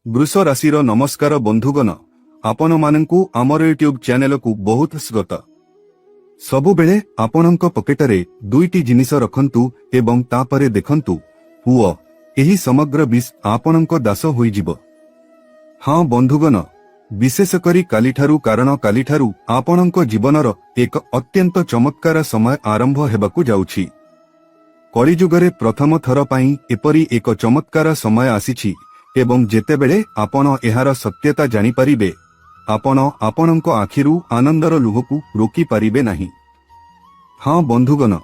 वृष राशि नमस्कार बंधुगण आपण मानकु आमर यूट्यूब चैनल को बहुत स्वागत। सबुबेले आपणक पकेटरे दुईटी जिनिस रखंतु एवं तापरे देखंतु पुओ एही समग्र विष आपणक दास होइजिबो। हाँ बंधुगण, विशेष करी कालिठारु कारण कालिठारु आपणक जीवनर एक अत्यंत चमत्कार समय आरंभ हेबाकु जाउछि। कलिजुगरे प्रथम थर पई एपरी एक चमत्कार समय आसीछि एवं जेतेबेले आपण एहार सत्यता जानि परिबे आपण आपणक आखिरु आनंदर लुहकु रोकी परिबे नाही। हाँ बंधुगण,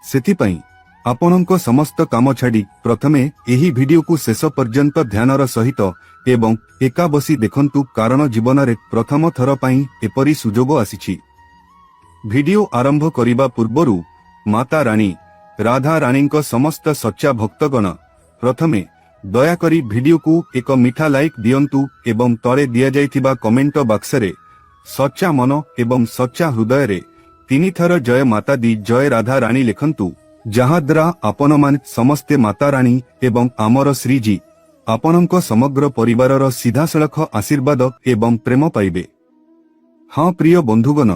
सेति पई आपणक समस्त काम छाड़ी प्रथमे एही वीडियो को शेष पर्यंत ध्यानर सहित एवं एका बसी देखंतु कारण जीवन रे प्रथम थर पई एपरी सुजोग आसीछि। वीडियो आरंभ करिबा पूर्वरु माता रानी राधा रानीक समस्त सच्चा भक्तगण प्रथमे दयाकरी वीडियो को एक मीठा लाइक दियंतु एवं तले दिया जाइथिबा कमेंट बॉक्स रे सच्चा मन एवं सच्चा हृदय रे 3 थर जय माता दी जय राधा रानी लिखंतु, जहाद्रा आपण मान समस्ते माता रानी एवं आमर श्रीजी आपणक समग्र परिवारर सीधासळख आशीर्वाद एवं प्रेम पाइबे। हाँ प्रिय बंधुगण,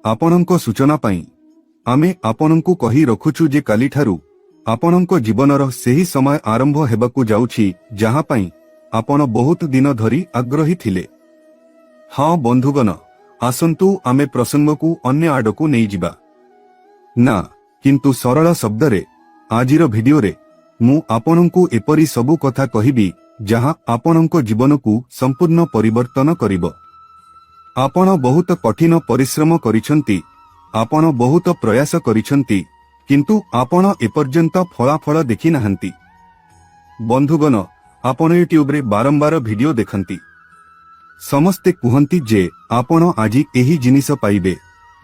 आपणक सूचना पाई आमे आपणकु कही रखुछु जे कालिठारु आपणक जीवनर सेही समय आरंभ हेबाकु जाउछि जहा पई आपण बहुत दिन धरी आग्रही थिले। हाँ बंधुगण, आसंतु आमे प्रसंगकु अन्य आडकु नै जिबा ना, किंतु सरल शब्द रे आजिर वीडियो रे मु आपणकु एपरी सबु कथा कहिबी जहा आपणक जीवनकु संपूर्ण परिवर्तन करिवो। आपण बहुत कठिन परिश्रम करिसंती, आपण बहुत प्रयास करिसंती, किंतु आपण एपर्यंत फलाफल देखि नाहंती। बंधुगण, आपण यूट्यूब रे बारंबार वीडियो देखंती, समस्ते कुहंती जे आपण आजि एही जिनिस पाइबे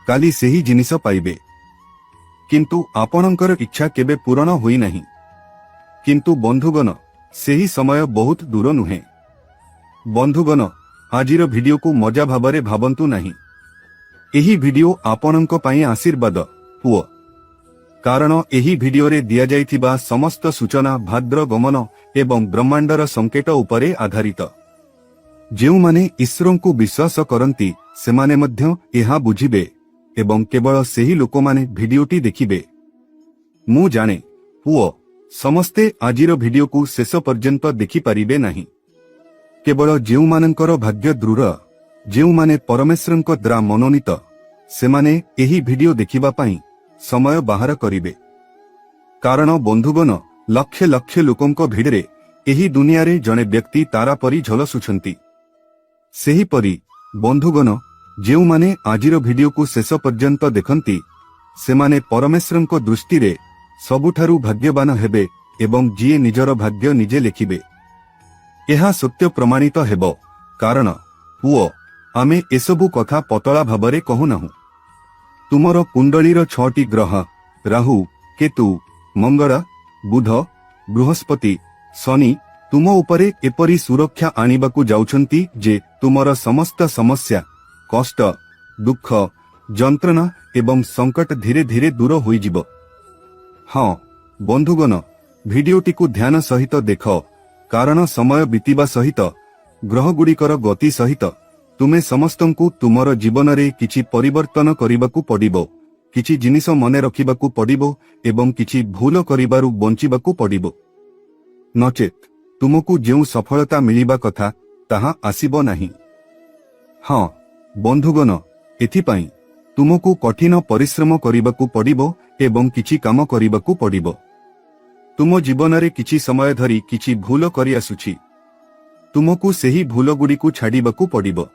काली सेही जिनिस पाइबे, किंतु आपणकर इच्छा केबे पूर्ण होई नाही। किंतु बंधुगण, सेही समय बहुत दूर नुहे। बंधुगण, आजिर वीडियो को मजा भाबरे भाबंतु नाही। एही वीडियो आपणक पई आशीर्वाद पुओ, कारण एही वीडियो रे दिया जाइथिबा समस्त सूचना भाद्र गमन एवं ब्रह्मांडर संकेत उपरे आधारित। जेउ माने ईश्वर को विश्वास करंती सेमाने मध्य एहा बुझिबे एवं केवल सेही लोक माने वीडियोटी देखिबे। मु जाने पुओ समस्ते आजिर वीडियो को शेष पर्यंत देखि परिबे नाही। केवल जेउ मानकर भाग्य दृढ़, जेउ माने परमेश्वरଙ୍କ द्वारा मनोनीत सेमाने एही वीडियो देखिबा पई समय बाहर करिवे। कारण बंधुगण, लक्ष लक्ष लोकंक भिड़े एही दुनिया रे जने व्यक्ति तारा परी झलसुछंती। सेही परी बंधुगण, जेउ माने आजिर वीडियो को शेष पर्यंत देखंती सेमाने परमेश्वरଙ୍କ दृष्टि रे सबुठारु भाग्यवान हेबे एवं जिए निजर भाग्य निजे लेखिबे। एहा सत्य प्रमाणित हेबो, कारण पुओ आमे एसबु कथा पतला भाबरे कहूनाहु। तुमर कुंडलीर 6टी ग्रह राहु केतु मंगल बुध बृहस्पति शनि तुम उपरे एपरी सुरक्षा आनिबाकु जाउछंती जे तुमर समस्त समस्या कष्ट दुख जंत्रणा एवं संकट धीरे धीरे दूर होइजिबो। हाँ बंधुगण, वीडियोटी को ध्यान सहित देख, कारण समय बीतीबा सहित ग्रहगुड़िकर गति सहित तुमे समस्तंकु तुमर जीवन रे किछि परिवर्तन करिबाकु पड़िबो, किछि जिनिस मने रखिबाकु पड़िबो एवं किछि भूल करिबारु बंचिबाकु पड़िबो। नचेत तुमकु जेउ सफलता मिलिबा कथा ताहा आसीबो नाही। हाँ बंधुगण, एथिपाई तुमकु कठिन परिश्रम करिबाकु पड़िबो एवं किछि काम करिबाकु पड़िबो। तुम जीवन रे किछि समय धरी किछि भूल करि आसुछि, तुमकु सेही भूल गुड़िकु छाड़िबाकु पड़िबो।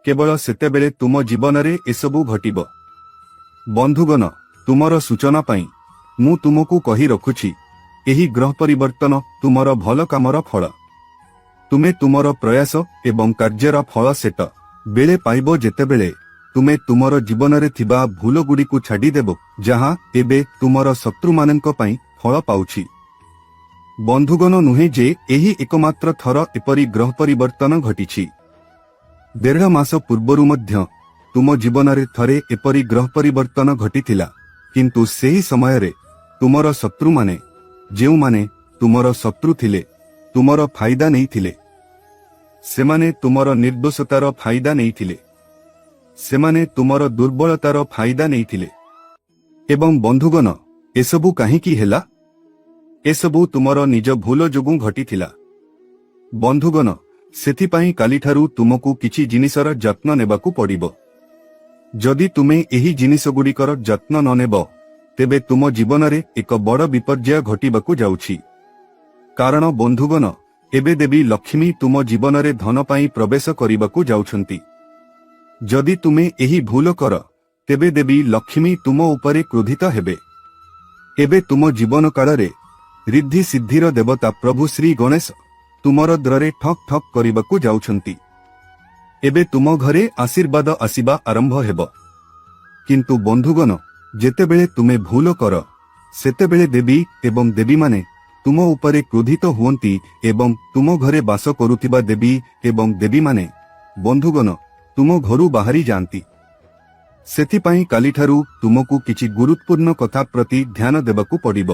केवल सेतेबेले तुम जीवन रे एसबु घटिबो। बंधुगण, तुमर सूचना पाई मु तुमकु कही रखुछि, एही ग्रह परिवर्तन तुमर भल कामर फल। तुमे तुमर प्रयास एवं कार्यर फल सेट बेले पाइबो जेतेबेले तुमे तुमर जीवन रे थिबा भूल गुड़िकु छाड़ी देबो, जहा एबे तुमर शत्रु माननक पई फल पाउछि। बंधुगण, नुहे जे एही एकमात्र थर एपरी ग्रह परिवर्तन घटिछि। 1.5 मास पूर्वरु मध्य तुम जीवन रे थरे एपरी ग्रह परिवर्तन घटिथिला, किंतु सेही समय रे तुमर शत्रु माने जेउ माने तुमर शत्रु थिले तुमर फायदा नहीं थिले ସେମାନେ ତୁମର ନିର୍ଦ୍ଦୋଷତାର ଫାଇଦା ନେଇଥିଲେ। ସେମାନେ ତୁମର ଦୁର୍ବଳତାର ଫାଇଦା ନେଇଥିଲେ। ଏବଂ ବନ୍ଧୁଗଣ, ଏସବୁ କାହିଁକି ହେଲା? ଏସବୁ ତୁମର ନିଜ ଭୁଲ ଯୋଗୁଁ ଘଟିଥିଲା। ବନ୍ଧୁଗଣ, ସେଥିପାଇଁ କାଲିଠାରୁ ତୁମକୁ କିଛି ଜିନିଷର ଯତ୍ନ ନେବାକୁ ପଡ଼ିବ। ଯଦି ତୁମେ ଏହି ଜିନିଷଗୁଡ଼ିକର ଯତ୍ନ ନ ନେବ, ତେବେ ତୁମ ଜୀବନରେ ଏକ ବଡ଼ ବିପର୍ଯ୍ୟୟ ଘଟିବାକୁ ଯାଉଛି। କାରଣ ବନ୍ଧୁଗଣ, ଏବେ ଦେବୀ ଲକ୍ଷ୍ମୀ ତୁମ ଜୀବନରେ ଧନ ପାଇଁ ପ୍ରବେଶ କରିବାକୁ ଯାଉଛନ୍ତି। ଯଦି ତୁମେ ଏହି ଭୁଲ କର, ତେବେ ଦେବୀ ଲକ୍ଷ୍ମୀ ତୁମ ଉପରେ କ୍ରୋଧିତ ହେବେ। ଏବେ ତୁମ ଜୀବନ କାଳରେ ରିଦ୍ଧି ସିଦ୍ଧିର ଦେବତା ପ୍ରଭୁ ଶ୍ରୀ ଗଣେଶ ତୁମର ଦ୍ୱାରରେ ଠକ୍ ଠକ୍ କରିବାକୁ ଯାଉଛନ୍ତି। ଏବେ ତୁମ ଘରେ ଆଶୀର୍ବାଦ ଆସିବା ଆରମ୍ଭ ହେବ। କିନ୍ତୁ ବନ୍ଧୁଗଣ, ଯେତେବେଳେ ତୁମେ ଭୁଲ କର, ସେତେବେଳେ ଦେବୀ ଏବଂ ଦେବୀମାନେ ତୁମ ଉପରେ କ୍ରୋଧିତ ହୁଅନ୍ତି ଏବଂ ତୁମ ଘରେ ବାସ କରୁଥିବା ଦେବୀ ଏବଂ ଦେବୀମାନେ ବନ୍ଧୁଗଣ ତୁମ ଘରୁ ବାହାରି ଯାଆନ୍ତି। ସେଥିପାଇଁ କାଲିଠାରୁ ତୁମକୁ କିଛି ଗୁରୁତ୍ୱପୂର୍ଣ୍ଣ କଥା ପ୍ରତି ଧ୍ୟାନ ଦେବାକୁ ପଡ଼ିବ।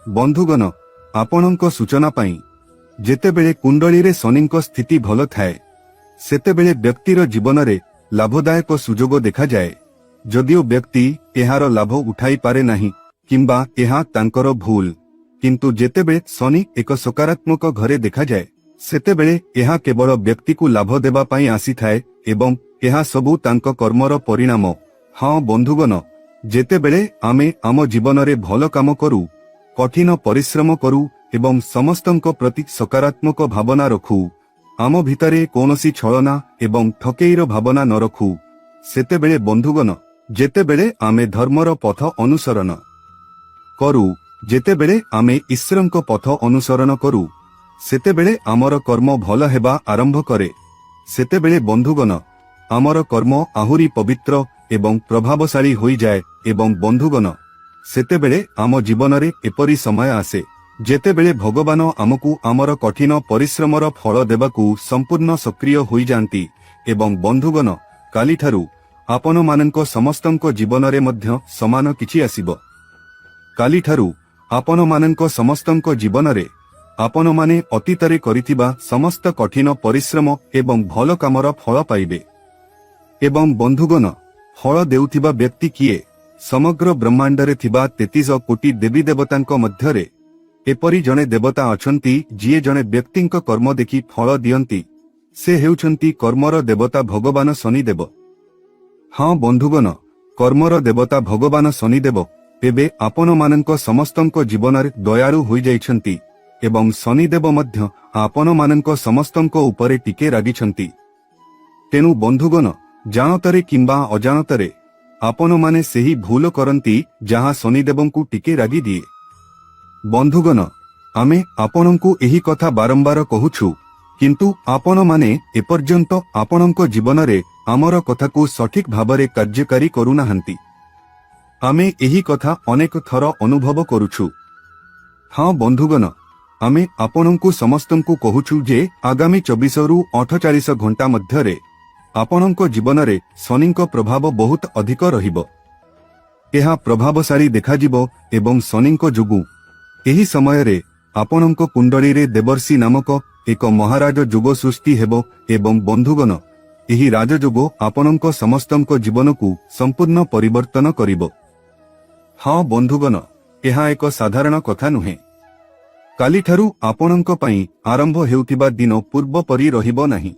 ବନ୍ଧୁଗଣ, ଆପଣଙ୍କ ସୂଚନା ପାଇଁ, ଯେତେବେଳେ କୁଣ୍ଡଳୀରେ ଶନିଙ୍କ ସ୍ଥିତି ଭଲ ଥାଏ, ସେତେବେଳେ ବ୍ୟକ୍ତିର ଜୀବନରେ ଲାଭଦାୟକ ସୁଯୋଗ ଦେଖାଯାଏ। ଯଦିଓ ବ୍ୟକ୍ତି ଏହାର ଲାଭ ଉଠାଇପାରେ ନାହିଁ କିମ୍ବା ଏହା ତାଙ୍କର ଭୁଲ, କିନ୍ତୁ ଯେତେବେଳେ ଶନି ଏକ ସକାରାତ୍ମକ ଘରେ ଦେଖାଯାଏ, ସେତେବେଳେ ଏହା କେବଳ ବ୍ୟକ୍ତିକୁ ଲାଭ ଦେବା ପାଇଁ ଆସିଥାଏ ଏବଂ ଏହା ସବୁ ତାଙ୍କ କର୍ମର ପରିଣାମ। ହଁ ବନ୍ଧୁଗଣ, ଯେତେବେଳେ ଆମେ ଆମ ଜୀବନରେ ଭଲ କାମ କରୁ, କଠିନ ପରିଶ୍ରମ କରୁ ଏବଂ ସମସ୍ତଙ୍କ ପ୍ରତି ସକାରାତ୍ମକ ଭାବନା ରଖୁ, ଆମ ଭିତରେ କୌଣସି ଛଳନା ଏବଂ ଠକେଇର ଭାବନା ନ ରଖୁ, ସେତେବେଳେ ବନ୍ଧୁଗଣ, ଯେତେବେଳେ ଆମେ ଧର୍ମର ପଥ ଅନୁସରଣ କରୁ, ଯେତେବେଳେ ଆମେ ଈଶ୍ୱରଙ୍କ ପଥ ଅନୁସରଣ କରୁ, ସେତେବେଳେ ଆମର କର୍ମ ଭଲ ହେବା ଆରମ୍ଭ କରେ। ସେତେବେଳେ ବନ୍ଧୁଗଣ, ଆମର କର୍ମ ଆହୁରି ପବିତ୍ର ଏବଂ ପ୍ରଭାବଶାଳୀ ହୋଇଯାଏ ଏବଂ ବନ୍ଧୁଗଣ, ସେତେବେଳେ ଆମ ଜୀବନରେ ଏପରି ସମୟ ଆସେ, ଯେତେବେଳେ ଭଗବାନ ଆମକୁ ଆମର କଠିନ ପରିଶ୍ରମର ଫଳ ଦେବାକୁ ସମ୍ପୂର୍ଣ୍ଣ ସକ୍ରିୟ ହୋଇଯାଆନ୍ତି। ଏବଂ ବନ୍ଧୁଗଣ, କାଲିଠାରୁ ଆପଣମାନଙ୍କ ସମସ୍ତଙ୍କ ଜୀବନରେ ମଧ୍ୟ ସମାନ କିଛି ଆସିବ। କାଲିଠାରୁ ଆପଣମାନଙ୍କ ସମସ୍ତଙ୍କ ଜୀବନରେ ଆପଣମାନେ ଅତୀତରେ କରିଥିବା ସମସ୍ତ କଠିନ ପରିଶ୍ରମ ଏବଂ ଭଲ କାମର ଫଳ ପାଇବେ। ଏବଂ ବନ୍ଧୁଗଣ, ଫଳ ଦେଉଥିବା ବ୍ୟକ୍ତି କିଏ? ସମଗ୍ର ବ୍ରହ୍ମାଣ୍ଡରେ ଥିବା 33 କୋଟି ଦେବୀ ଦେବତାଙ୍କ ମଧ୍ୟରେ ଏପରି ଜଣେ ଦେବତା ଅଛନ୍ତି ଯିଏ ଜଣେ ବ୍ୟକ୍ତିଙ୍କ କର୍ମ ଦେଖି ଫଳ ଦିଅନ୍ତି। ସେ ହେଉଛନ୍ତି କର୍ମର ଦେବତା ଭଗବାନ ଶନିଦେବ। ହଁ ବନ୍ଧୁଗଣ, କର୍ମର ଦେବତା ଭଗବାନ ଶନିଦେବ ଏବେ ଆପଣମାନଙ୍କ ସମସ୍ତଙ୍କ ଜୀବନରେ ଦୟାଳୁ ହୋଇଯାଇଛନ୍ତି ଏବଂ ଶନିଦେବ ମଧ୍ୟ ଆପଣମାନଙ୍କ ସମସ୍ତଙ୍କ ଉପରେ ଟିକେ ରାଗିଛନ୍ତି। ତେଣୁ ବନ୍ଧୁଗଣ, ଜାଣତରେ କିମ୍ବା ଅଜାଣତରେ ଆପଣମାନେ ସେହି ଭୁଲ କରନ୍ତି ଯାହା ଶନିଦେବଙ୍କୁ ଟିକେ ରାଗିଦିଏ। ବନ୍ଧୁଗଣ, ଆମେ ଆପଣଙ୍କୁ ଏହି କଥା ବାରମ୍ବାର କହୁଛୁ, କିନ୍ତୁ ଆପଣମାନେ ଏପର୍ଯ୍ୟନ୍ତ ଆପଣଙ୍କ ଜୀବନରେ ଆମର କଥାକୁ ସଠିକ୍ ଭାବରେ କାର୍ଯ୍ୟକାରୀ କରୁନାହାନ୍ତି। ଆମେ ଏହି କଥା ଅନେକ ଥର ଅନୁଭବ କରୁଛୁ। ହଁ ବନ୍ଧୁଗଣ, ଆମେ ଆପଣଙ୍କୁ ସମସ୍ତଙ୍କୁ କହୁଛୁ ଯେ ଆଗାମୀ 24 ରୁ 48 ଘଣ୍ଟା ମଧ୍ୟରେ ଆପଣଙ୍କ ଜୀବନରେ ଶନିଙ୍କ ପ୍ରଭାବ ବହୁତ ଅଧିକ ରହିବ। ଏହା ପ୍ରଭାବଶାଳୀ ଦେଖାଯିବ ଏବଂ ଶନିଙ୍କ ଯୋଗୁଁ ଏହି ସମୟରେ ଆପଣଙ୍କ କୁଣ୍ଡଳୀରେ ଦେବର୍ଷି ନାମକ ଏକ ମହାରାଜ ଯୋଗ ସୃଷ୍ଟି ହେବ ଏବଂ ବନ୍ଧୁଗଣ, ଏହି ରାଜଯୋଗ ଆପଣଙ୍କ ସମସ୍ତଙ୍କ ଜୀବନକୁ ସମ୍ପୂର୍ଣ୍ଣ ପରିବର୍ତ୍ତନ କରିବ। ହଁ ବନ୍ଧୁଗଣ, ଏହା ଏକ ସାଧାରଣ କଥା ନୁହେଁ। କାଲିଠାରୁ ଆପଣଙ୍କ ପାଇଁ ଆରମ୍ଭ ହେଉଥିବା ଦିନ ପୂର୍ବ ପରି ରହିବ ନାହିଁ।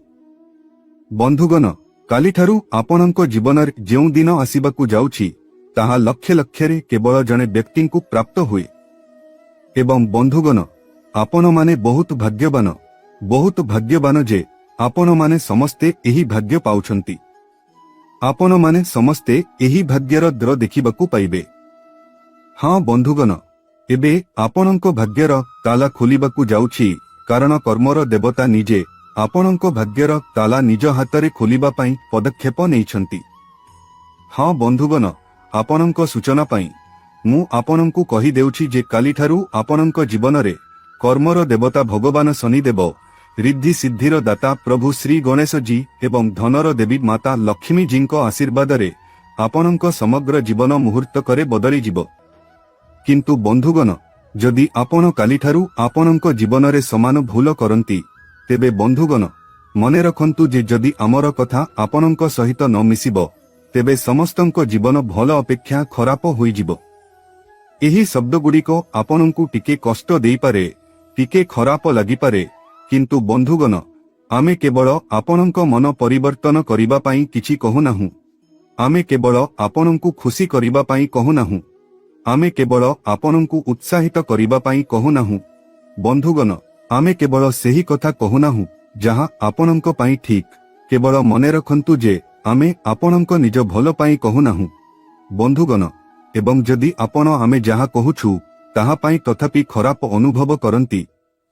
ବନ୍ଧୁଗଣ, କାଲିଠାରୁ ଆପଣଙ୍କ ଜୀବନରେ ଯେଉଁ ଦିନ ଆସିବାକୁ ଯାଉଛି, ତାହା ଲକ୍ଷ ଲକ୍ଷରେ କେବଳ ଜଣେ ବ୍ୟକ୍ତିଙ୍କୁ ପ୍ରାପ୍ତ ହୁଏ। ଏବଂ ବନ୍ଧୁଗଣ, ଆପଣମାନେ ବହୁତ ଭାଗ୍ୟବାନ ଯେ ଆପଣମାନେ ସମସ୍ତେ ଏହି ଭାଗ୍ୟ ପାଉଛନ୍ତି। ଆପଣମାନେ ସମସ୍ତେ ଏହି ଭାଗ୍ୟର ଦ୍ୱାର ଦେଖିବାକୁ ପାଇବେ। ହଁ ବନ୍ଧୁଗଣ, ଏବେ ଆପଣଙ୍କ ଭାଗ୍ୟର ତାଲା ଖୋଲିବାକୁ ଯାଉଛି, କାରଣ କର୍ମର ଦେବତା ନିଜେ ଆପଣଙ୍କ ଭାଗ୍ୟର ତାଲା ନିଜ ହାତରେ ଖୋଲିବା ପାଇଁ ପଦକ୍ଷେପ ନେଇଛନ୍ତି। ହଁ ବନ୍ଧୁଗଣ, ଆପଣଙ୍କ ସୂଚନା ପାଇଁ ମୁଁ ଆପଣଙ୍କୁ କହିଦେଉଛି ଯେ କାଲିଠାରୁ ଆପଣଙ୍କ ଜୀବନରେ କର୍ମର ଦେବତା ଭଗବାନ ଶନିଦେବ, ରିଦ୍ଧି ସିଦ୍ଧିର ଦାତା ପ୍ରଭୁ ଶ୍ରୀ ଗଣେଶଜୀ ଏବଂ ଧନର ଦେବୀ ମାତା ଲକ୍ଷ୍ମୀଜୀଙ୍କ ଆଶୀର୍ବାଦରେ ଆପଣଙ୍କ ସମଗ୍ର ଜୀବନ ମୁହୂର୍ତ୍ତକରେ ବଦଳିଯିବ। କିନ୍ତୁ ବନ୍ଧୁଗଣ, ଯଦି ଆପଣ କାଲିଠାରୁ ଆପଣଙ୍କ ଜୀବନରେ ସମାନ ଭୁଲ କରନ୍ତି, ତେବେ ବନ୍ଧୁଗଣ ମନେ ରଖନ୍ତୁ ଯେ ଯଦି ଆମର କଥା ଆପଣଙ୍କ ସହିତ ନ ମିଶିବ ତେବେ ସମସ୍ତଙ୍କ ଜୀବନ ଭଲ ଅପେକ୍ଷା ଖରାପ ହୋଇଯିବ। ଏହି ଶବ୍ଦଗୁଡ଼ିକ ଆପଣଙ୍କୁ ଟିକେ କଷ୍ଟ ଦେଇପାରେ, ଟିକେ ଖରାପ ଲାଗିପାରେ, କିନ୍ତୁ ବନ୍ଧୁଗଣ ଆମେ କେବଳ ଆପଣଙ୍କ ମନ ପରିବର୍ତ୍ତନ କରିବା ପାଇଁ କିଛି କହୁନାହୁଁ। ଆମେ କେବଳ ଆପଣଙ୍କୁ ଖୁସି କରିବା ପାଇଁ କହୁନାହୁଁ। ଆମେ କେବଳ ଆପଣଙ୍କୁ ଉତ୍ସାହିତ କରିବା ପାଇଁ କହୁନାହୁଁ। ବନ୍ଧୁଗଣ ଆମେ କେବଳ ସେହି କଥା କହୁନାହୁଁ ଯାହା ଆପଣଙ୍କ ପାଇଁ ଠିକ୍। କେବଳ ମନେ ରଖନ୍ତୁ ଯେ ଆମେ ଆପଣଙ୍କ ନିଜ ଭଲ ପାଇଁ କହୁନାହୁଁ। ବନ୍ଧୁଗଣ ଏବଂ ଯଦି ଆପଣ ଆମେ ଯାହା କହୁଛୁ ତାହା ପାଇଁ ତଥାପି ଖରାପ ଅନୁଭବ କରନ୍ତି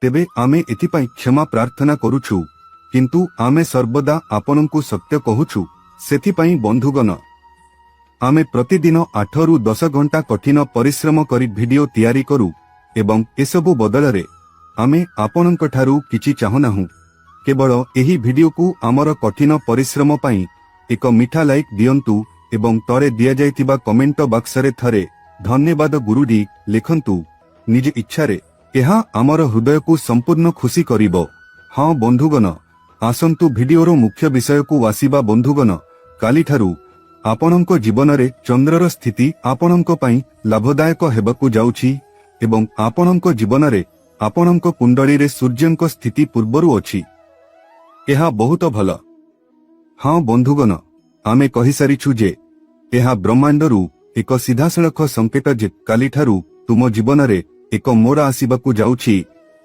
ତେବେ ଆମେ ଏଥିପାଇଁ କ୍ଷମା ପ୍ରାର୍ଥନା କରୁଛୁ, କିନ୍ତୁ ଆମେ ସର୍ବଦା ଆପଣଙ୍କୁ ସତ୍ୟ କହୁଛୁ। ସେଥିପାଇଁ ବନ୍ଧୁଗଣ ଆମେ ପ୍ରତିଦିନ 8 ରୁ 10 ଘଣ୍ଟା କଠିନ ପରିଶ୍ରମ କରି ଭିଡିଓ ତିଆରି କରୁ ଏବଂ ଏସବୁ ବଦଳରେ ଆମେ ଆପଣଙ୍କଠାରୁ କିଛି ଚାହୁଁନାହୁଁ। କେବଳ ଏହି ଭିଡିଓକୁ ଆମର କଠିନ ପରିଶ୍ରମ ପାଇଁ ଏକ ମିଠା ଲାଇକ୍ ଦିଅନ୍ତୁ ଏବଂ ତଳେ ଦିଆଯାଇଥିବା କମେଣ୍ଟ ବାକ୍ସରେ ଥରେ ଧନ୍ୟବାଦ ଗୁରୁଜୀ ଲେଖନ୍ତୁ। ନିଜ ଇଚ୍ଛାରେ ଏହା ଆମର ହୃଦୟକୁ ସମ୍ପୂର୍ଣ୍ଣ ଖୁସି କରିବ। ହଁ ବନ୍ଧୁଗଣ ଆସନ୍ତୁ ଭିଡିଓର ମୁଖ୍ୟ ବିଷୟକୁ ଆସିବା। ବନ୍ଧୁଗଣ କାଲିଠାରୁ ଆପଣଙ୍କ ଜୀବନରେ ଚନ୍ଦ୍ରର ସ୍ଥିତି ଆପଣଙ୍କ ପାଇଁ ଲାଭଦାୟକ ହେବାକୁ ଯାଉଛି ଏବଂ ଆପଣଙ୍କ ଜୀବନରେ ଆପଣଙ୍କ କୁଣ୍ଡଳୀରେ ସୂର୍ଯ୍ୟଙ୍କ ସ୍ଥିତି ପୂର୍ବରୁ ଅଛି। ଏହା ବହୁତ ଭଲ। ହଁ ବନ୍ଧୁଗଣ ଆମେ କହିସାରିଛୁ ଯେ ଏହା ବ୍ରହ୍ମାଣ୍ଡରୁ ଏକ ସିଧାସଳଖ ସଂକେତ ଯେ କାଲିଠାରୁ ତୁମ ଜୀବନରେ ଏକ ମୋଡ଼ ଆସିବାକୁ ଯାଉଛି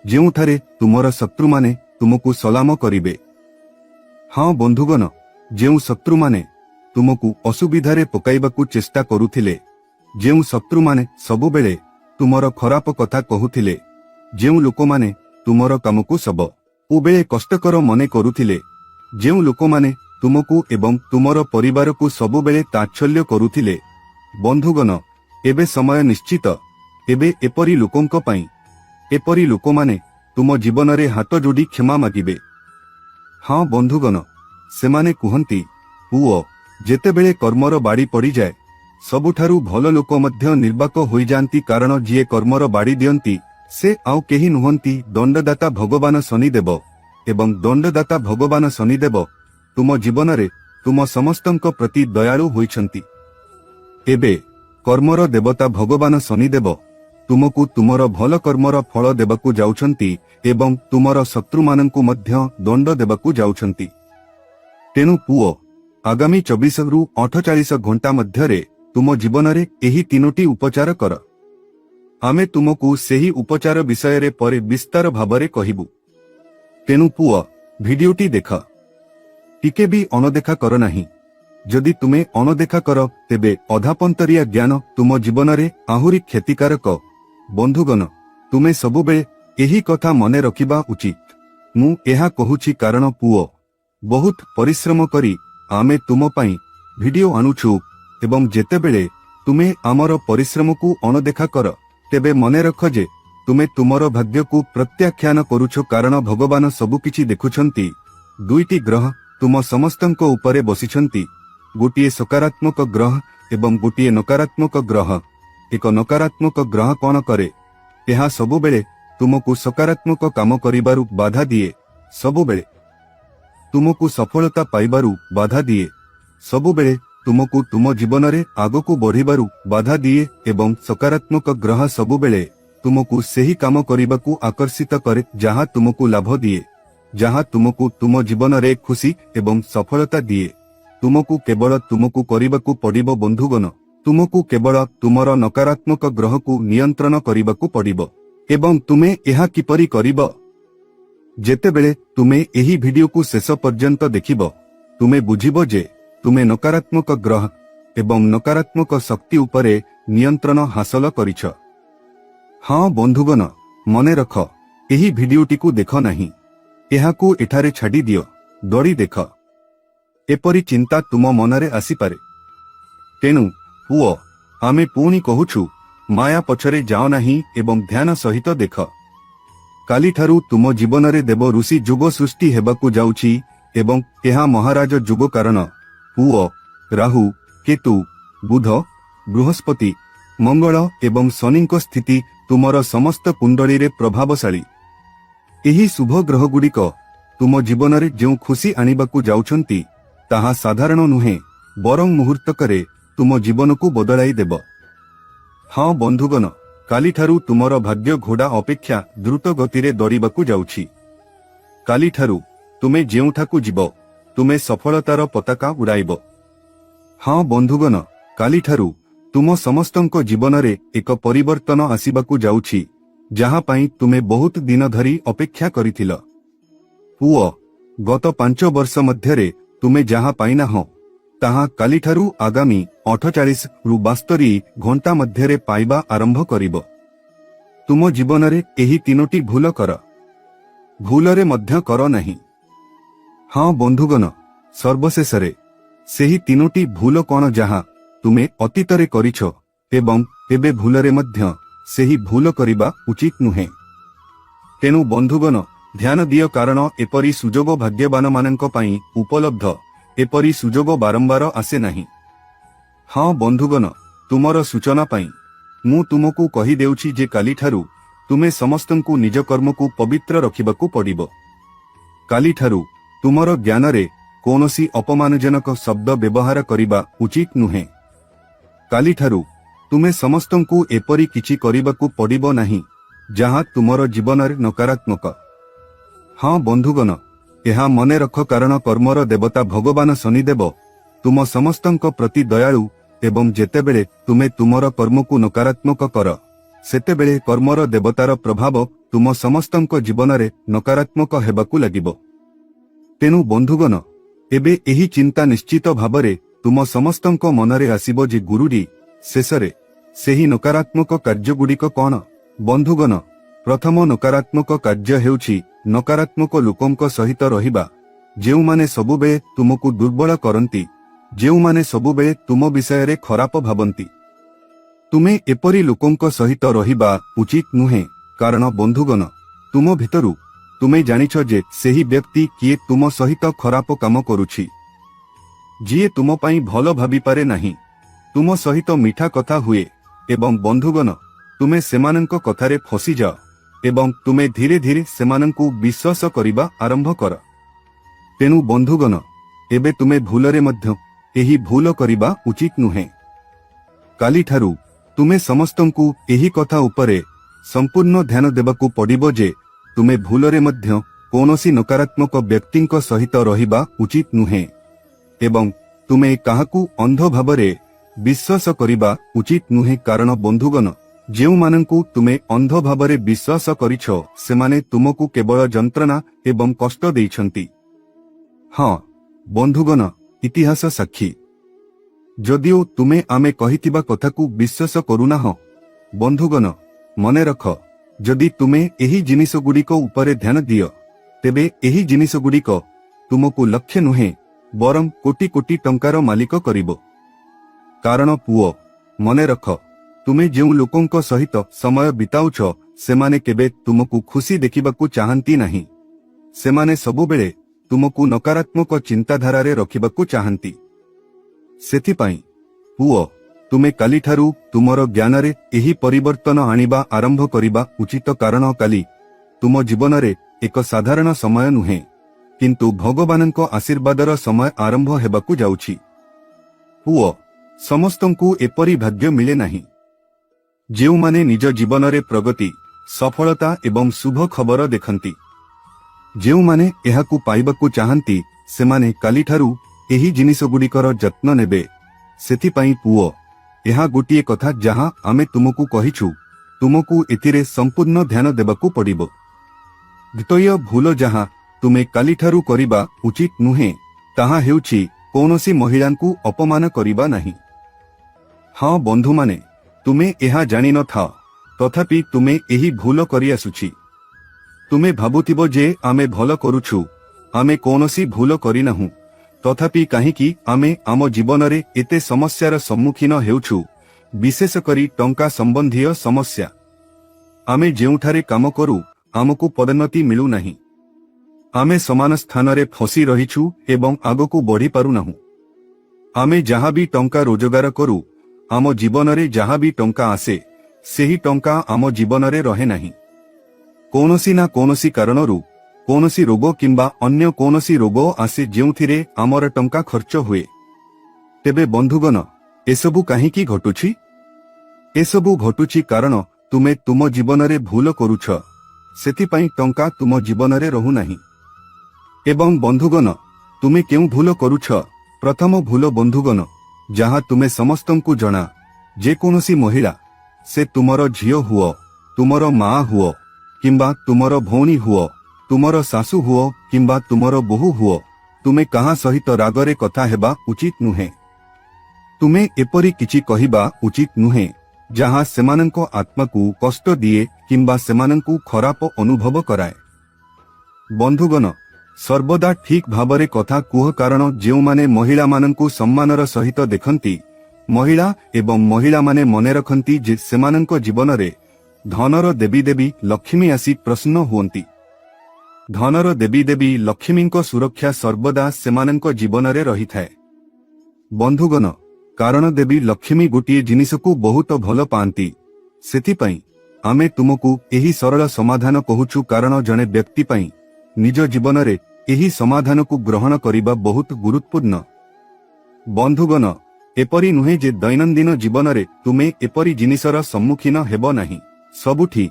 ଯେଉଁଠାରେ ତୁମର ଶତ୍ରୁମାନେ ତୁମକୁ ସଲାମ କରିବେ। ହଁ ବନ୍ଧୁଗଣ ଯେଉଁ ଶତ୍ରୁମାନେ ତୁମକୁ ଅସୁବିଧାରେ ପକାଇବାକୁ ଚେଷ୍ଟା କରୁଥିଲେ, ଯେଉଁ ଶତ୍ରୁମାନେ ସବୁବେଳେ ତୁମର ଖରାପ କଥା କହୁଥିଲେ, ଯେଉଁ ଲୋକମାନେ ତୁମର କାମକୁ ସବୁବେଳେ କଷ୍ଟକର ମନେ କରୁଥିଲେ, ଯେଉଁ ଲୋକମାନେ ତୁମକୁ ଏବଂ ତୁମର ପରିବାରକୁ ସବୁବେଳେ ତାଚ୍ଛଲ୍ୟ କରୁଥିଲେ, ବନ୍ଧୁଗଣ ଏବେ ସମୟ ନିଶ୍ଚିତ। ଏବେ ଏପରି ଲୋକଙ୍କ ପାଇଁ ଏପରି ଲୋକମାନେ ତୁମ ଜୀବନରେ ହାତ ଯୋଡ଼ି କ୍ଷମା ମାଗିବେ। ହଁ ବନ୍ଧୁଗଣ ସେମାନେ କୁହନ୍ତି, ପୁଅ ଯେତେବେଳେ କର୍ମର ବାଡ଼ି ପଡ଼ିଯାଏ ସବୁଠାରୁ ଭଲ ଲୋକ ମଧ୍ୟ ନିର୍ବାକ ହୋଇଯାଆନ୍ତି, କାରଣ ଯିଏ କର୍ମର ବାଡ଼ି ଦିଅନ୍ତି ସେ ଆଉ କେହି ନୁହନ୍ତି ଦଣ୍ଡଦାତା ଭଗବାନ ଶନିଦେବ। ଏବଂ ଦଣ୍ଡଦାତା ଭଗବାନ ଶନିଦେବ ତୁମ ଜୀବନରେ ତୁମ ସମସ୍ତଙ୍କ ପ୍ରତି ଦୟାଳୁ ହୋଇଛନ୍ତି। ଏବେ କର୍ମର ଦେବତା ଭଗବାନ ଶନିଦେବ ତୁମକୁ ତୁମର ଭଲ କର୍ମର ଫଳ ଦେବାକୁ ଯାଉଛନ୍ତି ଏବଂ ତୁମର ଶତ୍ରୁମାନଙ୍କୁ ମଧ୍ୟ ଦଣ୍ଡ ଦେବାକୁ ଯାଉଛନ୍ତି। ତେଣୁ ପୁଅ ଆଗାମୀ 24 ରୁ 48 ଘଣ୍ଟା ମଧ୍ୟରେ ତୁମ ଜୀବନରେ ଏହି 3ଟି ଉପଚାର କର। ଆମେ ତୁମକୁ ସେହି ଉପଚାର ବିଷୟରେ ପରେ ବିସ୍ତାର ଭାବରେ କହିବୁ। ତେଣୁ ପୁଅ ଭିଡିଓଟି ଦେଖ, ଟିକେ ବି ଅନଦେଖା କର ନାହିଁ। ଯଦି ତୁମେ ଅନଦେଖା କର ତେବେ ଅଧାପନ୍ତରିଆ ଜ୍ଞାନ ତୁମ ଜୀବନରେ ଆହୁରି କ୍ଷତିକାରକ। ବନ୍ଧୁଗଣ ତୁମେ ସବୁବେଳେ ଏହି କଥା ମନେ ରଖିବା ଉଚିତ। ମୁଁ ଏହା କହୁଛି କାରଣ ପୁଅ ବହୁତ ପରିଶ୍ରମ କରି ଆମେ ତୁମ ପାଇଁ ଭିଡିଓ ଆଣୁଛୁ ଏବଂ ଯେତେବେଳେ ତୁମେ ଆମର ପରିଶ୍ରମକୁ ଅନଦେଖା କର ତେବେ ମନେ ରଖ ଯେ ତୁମେ ତୁମର ଭାଗ୍ୟକୁ ପ୍ରତ୍ୟାଖ୍ୟାନ କରୁଛ, କାରଣ ଭଗବାନ ସବୁକିଛି ଦେଖୁଛନ୍ତି। 2ଟି ଗ୍ରହ ତୁମ ସମସ୍ତଙ୍କ ଉପରେ ବସିଛନ୍ତି, ଗୋଟିଏ ସକାରାତ୍ମକ ଗ୍ରହ ଏବଂ ଗୋଟିଏ ନକାରାତ୍ମକ ଗ୍ରହ। ଏକ ନକାରାତ୍ମକ ଗ୍ରହ କ'ଣ କରେ? ଏହା ସବୁବେଳେ ତୁମକୁ ସକାରାତ୍ମକ କାମ କରିବାରୁ ବାଧା ଦିଏ, ସବୁବେଳେ ତୁମକୁ ସଫଳତା ପାଇବାରୁ ବାଧା ଦିଏ, ସବୁବେଳେ ତୁମକୁ ତୁମ ଜୀବନରେ ଆଗକୁ ବଢ଼ିବାରୁ ବାଧା ଦିଏ ଏବଂ ସକାରାତ୍ମକ ଗ୍ରହ ସବୁବେଳେ ତୁମକୁ ସେହି କାମ କରିବାକୁ ଆକର୍ଷିତ କରେ ଯାହା ତୁମକୁ ଲାଭ ଦିଏ, ଯାହା ତୁମକୁ ତୁମ ଜୀବନରେ ଖୁସି ଏବଂ ସଫଳତା ଦିଏ। ତୁମକୁ କେବଳ ତୁମକୁ କରିବାକୁ ପଡ଼ିବ ବନ୍ଧୁଗଣ, ତୁମକୁ କେବଳ ତୁମର ନକାରାତ୍ମକ ଗ୍ରହକୁ ନିୟନ୍ତ୍ରଣ କରିବାକୁ ପଡ଼ିବ। ଏବଂ ତୁମେ ଏହା କିପରି କରିବ? ଯେତେବେଳେ ତୁମେ ଏହି ଭିଡିଓକୁ ଶେଷ ପର୍ଯ୍ୟନ୍ତ ଦେଖିବ ତୁମେ ବୁଝିବ ଯେ ତୁମେ ନକାରାତ୍ମକ ଗ୍ରହ ଏବଂ ନକାରାତ୍ମକ ଶକ୍ତି ଉପରେ ନିୟନ୍ତ୍ରଣ ହାସଲ କରିଛ। ହଁ ବନ୍ଧୁଗଣ ମନେ ରଖ, ଏହି ଭିଡିଓଟିକୁ ଦେଖ ନାହିଁ, ଏହାକୁ ଏଠାରେ ଛାଡ଼ି ଦିଅ, ଦଳି ଦେଖ। ଏପରି ଚିନ୍ତା ତୁମ ମନରେ ଆସିପାରେ। ତେଣୁ ପୁଅ ଆମେ ପୁଣି କହୁଛୁ, ମାୟା ପଛରେ ଯାଅ ନାହିଁ ଏବଂ ଧ୍ୟାନ ସହିତ ଦେଖ। କାଲିଠାରୁ ତୁମ ଜୀବନରେ ଦେବ ଋଷି ଯୁଗ ସୃଷ୍ଟି ହେବାକୁ ଯାଉଛି ଏବଂ ଏହା ମହାରାଜ ଯୁଗ, କାରଣ ପୁଅ ରାହୁ, କେତୁ, ବୁଧ, ବୃହସ୍ପତି, ମଙ୍ଗଳ ଏବଂ ଶନିଙ୍କ ସ୍ଥିତି ତୁମର ସମସ୍ତ କୁଣ୍ଡଳୀରେ ପ୍ରଭାବଶାଳୀ। ଏହି ଶୁଭ ଗ୍ରହଗୁଡ଼ିକ तुम जीवन रे जो खुशी आनिबाकू जाउछंती ताहा साधारण नुहे बरं मुहूर्तकरे तुम जीवन को बदलाई देब। हाँ बंधुगण, काली ठारू तुमर भाग्य घोड़ा अपेक्षा द्रुत गति दौड़ाकू जाउछि। काली ठारू तुमे जेउठाकू जीव तुमे सफलतार पताका उड़ाइब। हाँ बंधुगण, काली ठारू तुम समस्तंक जीवन रे एक परिवर्तन आसिबाकू जाउछि, जहा पाई तुमे बहुत दिन धरी अपेक्षा करिथिल। पुओ, गत 5 वर्ष मध्यरे तुमे जहा पाइना हो ताहा काली ठारू आगामी 48 रु 72 घंटा मध्यरे पाइबा आरंभ करिब। तुम जीवन रे एही 3टी भूल कर, भूलरे मध्य कर नहीं। हाँ बंधुगण, सर्वशेषरे सेही 3टी भूल कौन जहा तुमे अतीतरे करिछ एवं एबे भूलरे मध्य सेही भूल करिबा उचित नुहे। तेनु बंधुगण ध्यान दियो, कारण एपरी सुजोग भाग्यवान माननक पई उपलब्ध, एपरी सुजोग बारंबार आसे नहीं। हाँ बंधुगण, तुमर सूचना पई मु तुमको कही देउछि जे काली ठारू तुमे समस्तंकु निज कर्मकु पवित्र रखिबाकू पड़िबो। काली ठारू तुमर ज्ञान रे कोनोसी अपमानजनक शब्द व्यवहार करिबा उचित नुहे। काली ठारू तुमे समस्तंकु एपरी किछि करिबाकू पड़िबो नहीं जहा तुमर जीवन रे नकारात्मक। हाँ बंधुगण, यह मने रख, कारण कर्मर देवता भगवान शनिदेव तुम समस्तंक प्रति दयालु एवं जेतेबेले तुमे तुमर कर्मकु नकारात्मक कर सेतेबेले कर्मर देवतार प्रभाव तुम समस्तंक जीवन रे नकारात्मक हेबाकू लागिबो। तेनु बंधुगण एबे एही चिंता निश्चित भावरे तुम समस्तंक मनरे आसिबो जे गुरुडी शेषरे सेही नकारात्मक कार्यगुड़िक कौन। बंधुगण, प्रथम नकारात्मक कार्य हेउछि नकारात्मक लोकंक सहित रहिबा, जेउमाने सबुबेले तुमको दुर्बल करंती, जेउमाने सबुबेले तुम विषय रे खराप भाबंती। तुमे एपरी लोकंक सहित रहिबा उचित नुहे, कारण बंधुगण तुम भितरु तुमे जानिछ जे सेही व्यक्ति किए तुम सहित खराप काम करुछि, जिए तुम पई भल भाबी पारे नहीं, तुम सहित मीठा कथा हुए एवं बंधुगण तुमे सेमानंक कथारे फसी जाओ एवं तुमे धीरे धीरे सेमानंकु विश्वास करिबा आरंभ कर। तेनु बंधुगण एबे तुमे भूलरे मध्य एही भूल करिबा उचित नुहे। काली ठारू तुमे समस्तंकु एही कथा उपरे संपूर्ण ध्यान देबाकू पड़िबो जे तुमे भूलरे मध्य कोनोसी नकारात्मक व्यक्तिंक सहित रहिबा उचित नुहे एवं तुमे काहाकू अंध भावरे विश्वास करिबा उचित नुहे, कारण बंधुगण जेउ माननकु तुमे अंध भावरे विश्वास करिछ सेमाने तुमकु केवल जंत्रणा एवं कष्ट देइछंती। हाँ बंधुगण, इतिहास साक्षी, जदिओ तुमे आमे कहिथिबा कथाकू विश्वास करुना हो, बंधुगण मने रख, जदि तुमे एही जिनिस गुड़िक उपरे ध्यान दियो तेबे एही जिनिस गुड़िक तुमकु लक्ष्य नुहे बरं कोटी कोटी टंकार मालिक करिबो। कारण पुओ मने रख, तुमे जेउ लोकंक सहित समय बिताउछ सेमाने केबे तुमकु खुशी देखिबाकू चाहंती नहीं, सेमाने सबुबेले तुमकु नकारात्मक चिंताधारारे रखिबाकू चाहंती। सेथिपाई पुओ तुमे काली ठारू तुमर ज्ञानरे एही परिवर्तन आनिबा आरंभ करिबा उचित, कारण काली तुम जीवनरे एक साधारण समय नुहे किंतु भगवानंक आशीर्वादर समय आरंभ हेबाकू जाउछि। पुओ समस्तंकु एपरी भाग्य मिले नहीं, जेउमाने निज जीवनरे प्रगति सफलता एवं शुभ खबर देखंती, जेउमाने एहाकू पाइबाकू चाहंती सेमाने काली ठारू एही जिनिस गुड़िकर जत्न नेबे। सेथिपाई पुओ एहा गोटिए कथा जहां आमे तुमकू कहिछु, तुमकू एथिरे संपूर्ण ध्यान देबाकू पड़िबो। द्वितीय भूल जहां तुमे काली ठारू करिबा उचित नुहे ताहा हेउछि कोनोसी महिलांकू अपमान करिबा नहीं। हाँ बंधु माने तुमे एहा जानि न था, तथापि तुमे एही भूल करि आसुछि। तुमे भाबुथिबो जे आमे भल करुछु, आमे कोनोसी भूल करि नाहु, तथापि काहीकि आमे आम जीवनरे एते समस्यार सम्मुखीन हेउछु, विशेष करी टंका संबंधीय समस्या। आमे जेउठारे काम करू आमकू पदोन्नति मिलू नहीं, आमे समान स्थानरे फसी रहिछु एवं आगकू बढ़ी पारु नाहु। आमे जहा भी टंका रोजगार करू आम जीवनरे जहा भी टंका आसे सेही टंका आम जीवनरे रहे नहीं। कोनोसी ना कोनोसी कारणरू କୌଣସି ରୋଗ କିମ୍ବା ଅନ୍ୟ କୌଣସି ରୋଗ ଆସେ ଯେଉଁଥିରେ ଆମର ଟଙ୍କା ଖର୍ଚ୍ଚ ହୁଏ। ତେବେ ବନ୍ଧୁଗଣ, ଏସବୁ କାହିଁକି ଘଟୁଛି? ଏସବୁ ଘଟୁଛି କାରଣ ତୁମେ ତୁମ ଜୀବନରେ ଭୁଲ କରୁଛ, ସେଥିପାଇଁ ଟଙ୍କା ତୁମ ଜୀବନରେ ରହୁନାହିଁ। ଏବଂ ବନ୍ଧୁଗଣ, ତୁମେ କେଉଁ ଭୁଲ କରୁଛ? ପ୍ରଥମ ଭୁଲ ବନ୍ଧୁଗଣ, ଯାହା ତୁମେ ସମସ୍ତଙ୍କୁ ଜଣା, ଯେକୌଣସି ମହିଳା, ସେ ତୁମର ଝିଅ ହୁଅ, ତୁମର ମା ହୁଅ କିମ୍ବା ତୁମର ଭଉଣୀ ହୁଅ, ତୁମର ଶାଶୁ ହୁଅ କିମ୍ବା ତୁମର ବୋହୂ ହୁଅ, ତୁମେ କାହା ସହିତ ରାଗରେ କଥା ହେବା ଉଚିତ ନୁହେଁ। ତୁମେ ଏପରି କିଛି କହିବା ଉଚିତ ନୁହେଁ ଯାହା ସେମାନଙ୍କ ଆତ୍ମାକୁ କଷ୍ଟ ଦିଏ କିମ୍ବା ସେମାନଙ୍କୁ ଖରାପ ଅନୁଭବ କରାଏ। ବନ୍ଧୁଗଣ, ସର୍ବଦା ଠିକ୍ ଭାବରେ କଥା କୁହ, କାରଣ ଯେଉଁମାନେ ମହିଳାମାନଙ୍କୁ ସମ୍ମାନର ସହିତ ଦେଖନ୍ତି, ମହିଳା ଏବଂ ମହିଳାମାନେ ମନେ ରଖନ୍ତି ଯେ ସେମାନଙ୍କ ଜୀବନରେ ଧନର ଦେବୀ ଦେବୀ ଲକ୍ଷ୍ମୀ ଆସି ପ୍ରସନ୍ନ ହୁଅନ୍ତି। ଧନର ଦେବୀ ଦେବୀ ଲକ୍ଷ୍ମୀଙ୍କ ସୁରକ୍ଷା ସର୍ବଦା ସେମାନଙ୍କ ଜୀବନରେ ରହିଥାଏ। ବନ୍ଧୁଗଣ, କାରଣ ଦେବୀ ଲକ୍ଷ୍ମୀ ଗୋଟିଏ ଜିନିଷକୁ ବହୁତ ଭଲ ପାଆନ୍ତି। ସେଥିପାଇଁ ଆମେ ତୁମକୁ ଏହି ସରଳ ସମାଧାନ କହୁଛୁ, କାରଣ ଜଣେ ବ୍ୟକ୍ତି ପାଇଁ ନିଜ ଜୀବନରେ ଏହି ସମାଧାନକୁ ଗ୍ରହଣ କରିବା ବହୁତ ଗୁରୁତ୍ୱପୂର୍ଣ୍ଣ। ବନ୍ଧୁଗଣ, ଏପରି ନୁହେଁ ଯେ ଦୈନନ୍ଦିନ ଜୀବନରେ ତୁମେ ଏପରି ଜିନିଷର ସମ୍ମୁଖୀନ ହେବ ନାହିଁ। ସବୁଠି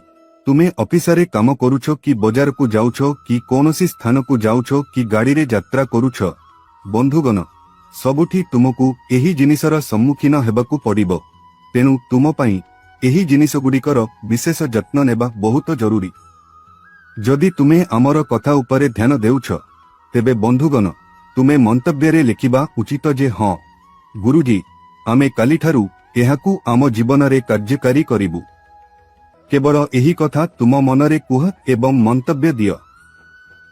ତୁମେ ଅଫିସରେ କାମ କରୁଛ କି ବଜାରକୁ ଯାଉଛ କି କୌଣସି ସ୍ଥାନକୁ ଯାଉଛ କି ଗାଡ଼ିରେ ଯାତ୍ରା କରୁଛ, ବନ୍ଧୁଗଣ, ସବୁଠି ତୁମକୁ ଏହି ଜିନିଷର ସମ୍ମୁଖୀନ ହେବାକୁ ପଡ଼ିବ। ତେଣୁ ତୁମ ପାଇଁ ଏହି ଜିନିଷଗୁଡ଼ିକର ବିଶେଷ ଯତ୍ନ ନେବା ବହୁତ ଜରୁରୀ। ଯଦି ତୁମେ ଆମର କଥା ଉପରେ ଧ୍ୟାନ ଦେଉଛ, ତେବେ ବନ୍ଧୁଗଣ, ତୁମେ ମନ୍ତବ୍ୟରେ ଲେଖିବା ଉଚିତ ଯେ ହଁ ଗୁରୁଜୀ, ଆମେ କାଲିଠାରୁ ଏହାକୁ ଆମ ଜୀବନରେ କାର୍ଯ୍ୟକାରୀ କରିବୁ। କେବଳ ଏହି କଥା ତୁମ ମନରେ କୁହ ଏବଂ ମନ୍ତବ୍ୟ ଦିଅ।